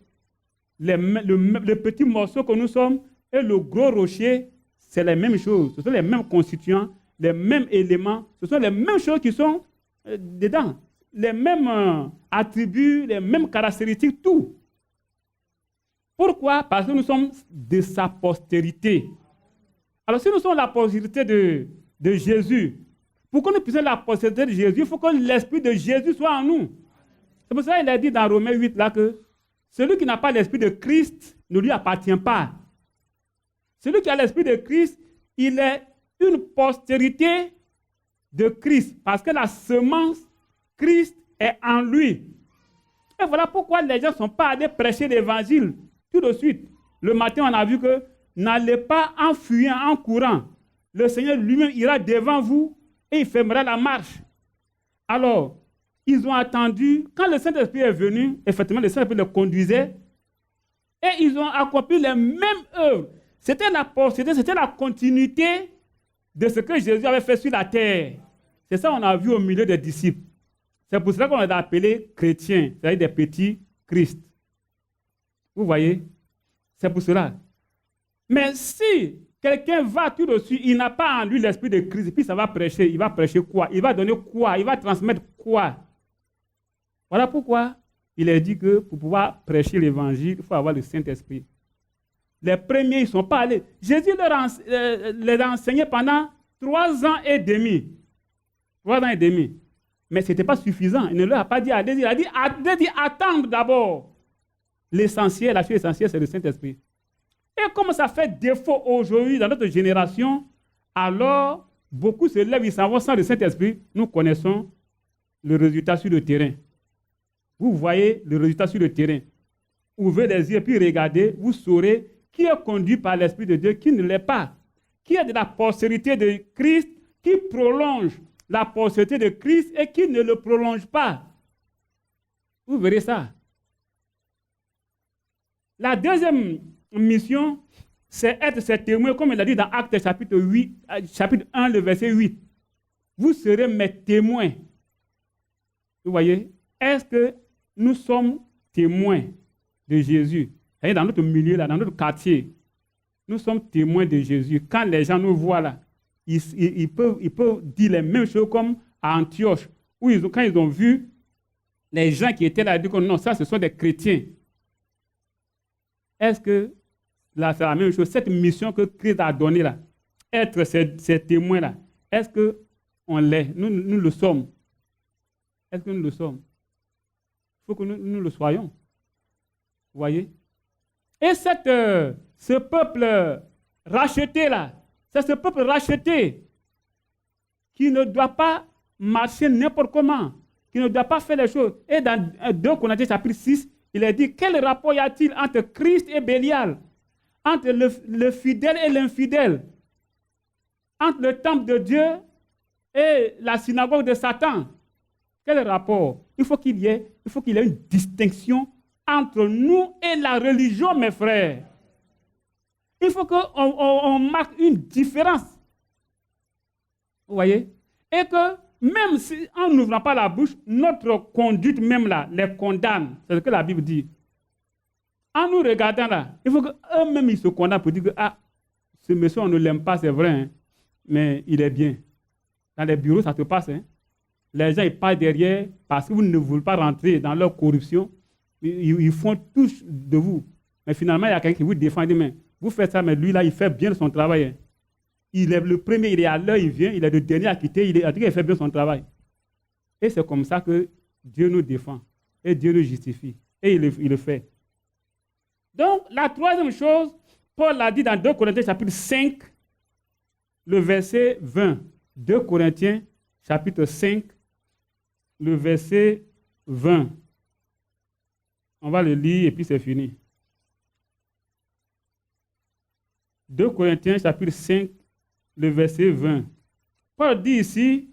le petit morceau que nous sommes et le gros rocher, c'est les mêmes choses. Ce sont les mêmes constituants, les mêmes éléments, ce sont les mêmes choses qui sont dedans. Les mêmes attributs, les mêmes caractéristiques, tout. Pourquoi? Parce que nous sommes de sa postérité. Alors si nous sommes la postérité de Jésus, pour que nous puissions la postérité de Jésus, il faut que l'Esprit de Jésus soit en nous. C'est pour ça qu'il a dit dans Romains 8 là que celui qui n'a pas l'Esprit de Christ ne lui appartient pas. Celui qui a l'Esprit de Christ, il est une postérité de Christ, parce que la semence Christ est en lui. Et voilà pourquoi les gens ne sont pas allés prêcher l'évangile tout de suite. Le matin, on a vu que n'allez pas en fuyant, en courant. Le Seigneur lui-même ira devant vous et il fermera la marche. Alors, ils ont attendu, quand le Saint-Esprit est venu, effectivement, le Saint-Esprit le conduisait, et ils ont accompli les mêmes œuvres. C'était la postérité, c'était la continuité de ce que Jésus avait fait sur la terre. C'est ça qu'on a vu au milieu des disciples. C'est pour cela qu'on les a appelés chrétiens, c'est-à-dire des petits Christ. Vous voyez? C'est pour cela. Mais si quelqu'un va tout de suite, il n'a pas en lui l'esprit de Christ, puis ça va prêcher, il va prêcher quoi? Il va donner quoi? Il va transmettre quoi? Voilà pourquoi il est dit que pour pouvoir prêcher l'évangile, il faut avoir le Saint-Esprit. Les premiers, ils ne sont pas allés. Jésus les a enseignés pendant 3 ans et demi. 3 ans et demi. Mais ce n'était pas suffisant. Il ne leur a pas dit allez-y. Il a dit attendre d'abord. L'essentiel, la chose essentielle, c'est le Saint-Esprit. Et comme ça fait défaut aujourd'hui dans notre génération, alors beaucoup se lèvent, ils s'en vont sans le Saint-Esprit. Nous connaissons le résultat sur le terrain. Vous voyez le résultat sur le terrain. Ouvrez les yeux et puis regardez, vous saurez qui est conduit par l'Esprit de Dieu, qui ne l'est pas. Qui est de la postérité de Christ, qui prolonge la postérité de Christ et qui ne le prolonge pas. Vous verrez ça. La deuxième mission, c'est être ses témoins, comme il a dit dans Actes chapitre 1, le verset 8. Vous serez mes témoins. Vous voyez? Est-ce que nous sommes témoins de Jésus? Et dans notre milieu, là, dans notre quartier, nous sommes témoins de Jésus. Quand les gens nous voient là, ils peuvent dire les mêmes choses comme à Antioche, où quand ils ont vu les gens qui étaient là, ils disent que non, ça, ce sont des chrétiens. Est-ce que là, c'est la même chose? Cette mission que Christ a donnée là, être ces témoins-là, est-ce qu'on l'est? Nous le sommes. Est-ce que nous le sommes? Il faut que nous le soyons. Vous voyez? Et ce peuple racheté là, c'est ce peuple racheté qui ne doit pas marcher n'importe comment, qui ne doit pas faire les choses. Et dans 2 Corinthiens chapitre 6, il est dit, quel rapport y a-t-il entre Christ et Bélial, entre le fidèle et l'infidèle, entre le temple de Dieu et la synagogue de Satan? Quel rapport? Il faut qu'il y ait une distinction entre nous et la religion, mes frères. Il faut qu'on marque une différence. Vous voyez? Et que même si, en n'ouvrant pas la bouche, notre conduite même là les condamne. C'est ce que la Bible dit. En nous regardant là, il faut qu'eux-mêmes ils se condamnent pour dire que ce monsieur on ne l'aime pas, c'est vrai, hein, mais il est bien. Dans les bureaux, ça se passe. Hein. Les gens ils parlent derrière parce que vous ne voulez pas rentrer dans leur corruption. Ils font tout de vous. Mais finalement, il y a quelqu'un qui vous défend. Il dit, mais vous faites ça, mais lui là, il fait bien son travail. Hein. Il est le premier, il est à l'heure, il vient, il est le dernier à quitter, il fait bien son travail. Et c'est comme ça que Dieu nous défend. Et Dieu nous justifie. Et il le fait. Donc, la troisième chose, Paul l'a dit dans 2 Corinthiens chapitre 5, le verset 20. 2 Corinthiens chapitre 5, le verset 20. On va le lire et puis c'est fini. 2 Corinthiens chapitre 5, le verset 20. Paul dit ici,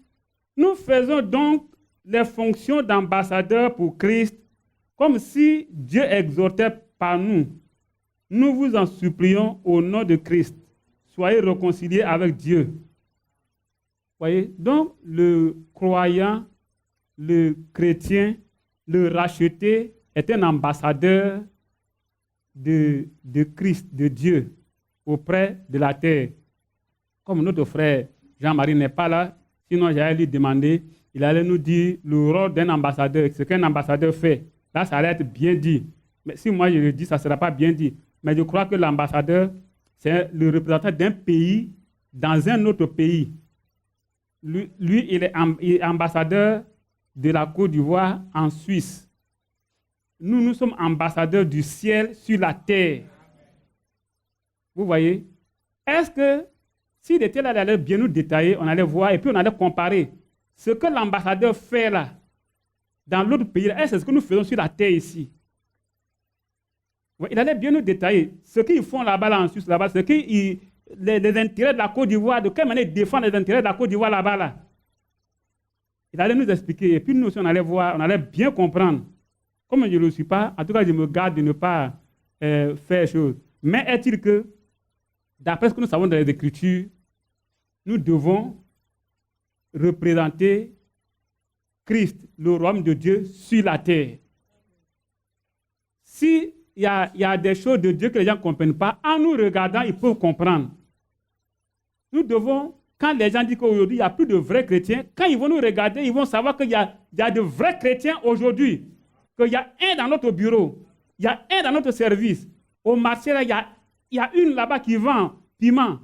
nous faisons donc les fonctions d'ambassadeurs pour Christ, comme si Dieu exhortait par nous. Nous vous en supplions au nom de Christ. Soyez réconciliés avec Dieu. Voyez, donc le croyant, le chrétien, le racheté est un ambassadeur de Christ, de Dieu, auprès de la terre. Comme notre frère Jean-Marie n'est pas là, sinon j'allais lui demander, il allait nous dire le rôle d'un ambassadeur, ce qu'un ambassadeur fait. Là, ça allait être bien dit. Mais si moi je le dis, ça ne sera pas bien dit. Mais je crois que l'ambassadeur, c'est le représentant d'un pays dans un autre pays. Lui il est ambassadeur de la Côte d'Ivoire en Suisse. Nous sommes ambassadeurs du ciel sur la terre. Vous voyez? Est-ce que s'il était là, il allait bien nous détailler, on allait voir et puis on allait comparer ce que l'ambassadeur fait là, dans l'autre pays, est-ce que c'est ce que nous faisons sur la terre ici? Il allait bien nous détailler ce qu'ils font là-bas, là, en Suisse, là-bas, ce qui les intérêts de la Côte d'Ivoire, de quelle manière ils défendent les intérêts de la Côte d'Ivoire là-bas. Là. Il allait nous expliquer et puis nous aussi on allait voir, on allait bien comprendre. Comme je ne le suis pas, en tout cas je me garde de ne pas faire chose. Mais est-il que, d'après ce que nous savons dans les Écritures, nous devons représenter Christ, le royaume de Dieu, sur la terre. S'il y a des choses de Dieu que les gens ne comprennent pas, en nous regardant, ils peuvent comprendre. Nous devons, quand les gens disent qu'aujourd'hui, il n'y a plus de vrais chrétiens, quand ils vont nous regarder, ils vont savoir qu'il y a de vrais chrétiens aujourd'hui. Qu'il y a un dans notre bureau, il y a un dans notre service. Au marché, là, il y a une là-bas qui vend piment.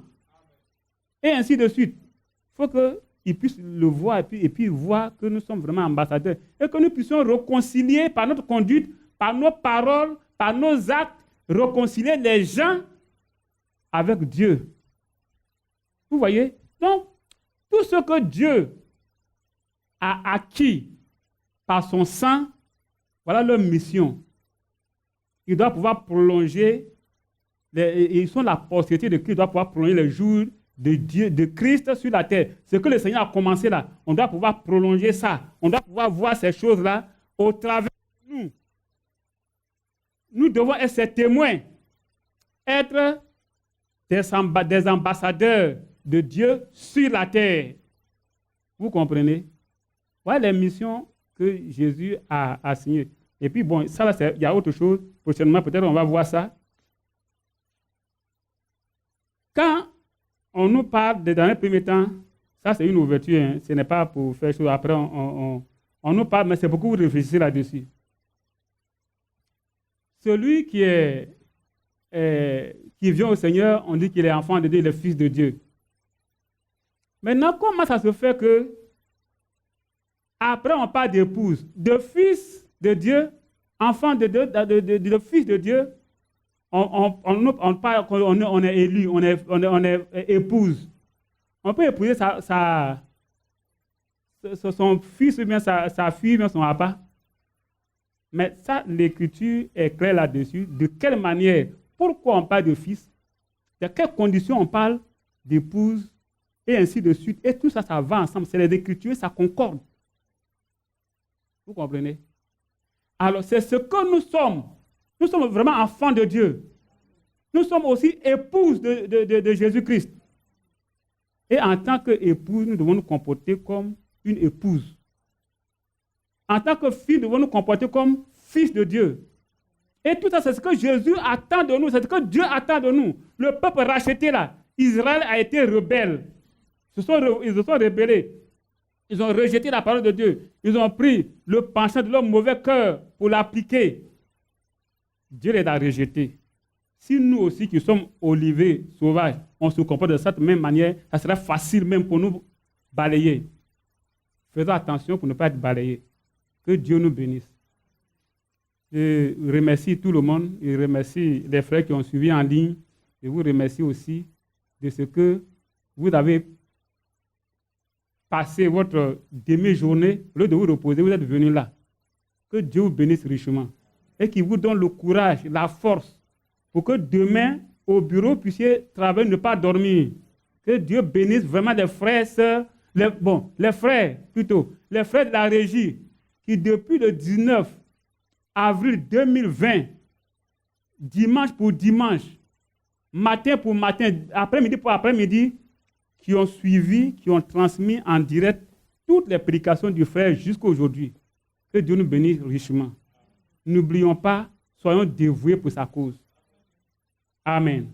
Et ainsi de suite. Il faut qu'ils puissent le voir et puis voir que nous sommes vraiment ambassadeurs. Et que nous puissions réconcilier par notre conduite, par nos paroles, par nos actes, réconcilier les gens avec Dieu. Vous voyez? Donc, tout ce que Dieu a acquis par son sang, voilà leur mission. Ils doivent pouvoir prolonger, ils sont la postérité de Christ, ils doivent pouvoir prolonger les jours de Dieu, de Christ sur la terre. Ce que le Seigneur a commencé là, on doit pouvoir prolonger ça. On doit pouvoir voir ces choses-là au travers de nous. nous devons être ses témoins, être des ambassadeurs de Dieu sur la terre. Vous comprenez? Voilà les missions que Jésus a assignées. Et puis bon, ça, il y a autre chose. Prochainement, peut-être on va voir ça. Quand on nous parle dans un premier temps, ça c'est une ouverture, hein, ce n'est pas pour faire chose. Après, on nous parle, mais c'est beaucoup vous réfléchir là-dessus. Celui qui vient au Seigneur, on dit qu'il est enfant de Dieu, il est fils de Dieu. Maintenant, comment ça se fait que, après on parle d'épouse, de fils de Dieu, enfant de Dieu, de fils de Dieu, on parle qu'on est élu, on est épouse. On peut épouser son fils ou bien sa fille ou bien son papa. Mais ça, l'Écriture est claire là-dessus. De quelle manière, pourquoi on parle de fils, de quelles conditions on parle d'épouse, et ainsi de suite. Et tout ça, ça va ensemble. C'est les Écritures, ça concorde. Vous comprenez? Alors, c'est ce que nous sommes. Nous sommes vraiment enfants de Dieu. Nous sommes aussi épouses de Jésus-Christ. Et en tant qu'épouse, nous devons nous comporter comme une épouse. En tant que fils, nous devons nous comporter comme fils de Dieu. Et tout ça, c'est ce que Jésus attend de nous, c'est ce que Dieu attend de nous. Le peuple racheté là, Israël a été rebelle. Ils se sont rebellés. Ils ont rejeté la parole de Dieu. Ils ont pris le penchant de leur mauvais cœur pour l'appliquer. Dieu les a rejetés. Si nous aussi qui sommes olivés, sauvages, on se comporte de cette même manière, ça sera facile même pour nous balayer. Faisons attention pour ne pas être balayés. Que Dieu nous bénisse. Je remercie tout le monde. Je remercie les frères qui ont suivi en ligne. Je vous remercie aussi de ce que vous avez passé votre demi-journée. Au lieu de vous reposer, vous êtes venus là. Que Dieu vous bénisse richement. Et qu'il vous donne le courage, la force, pour que demain, au bureau, vous puissiez travailler, ne pas dormir. Que Dieu bénisse vraiment les frères, sœurs, les frères de la régie, qui depuis le 19 avril 2020, dimanche pour dimanche, matin pour matin, après-midi pour après-midi, qui ont suivi, qui ont transmis en direct toutes les prédications du frère jusqu'à aujourd'hui. Que Dieu nous bénisse richement. N'oublions pas, soyons dévoués pour sa cause. Amen.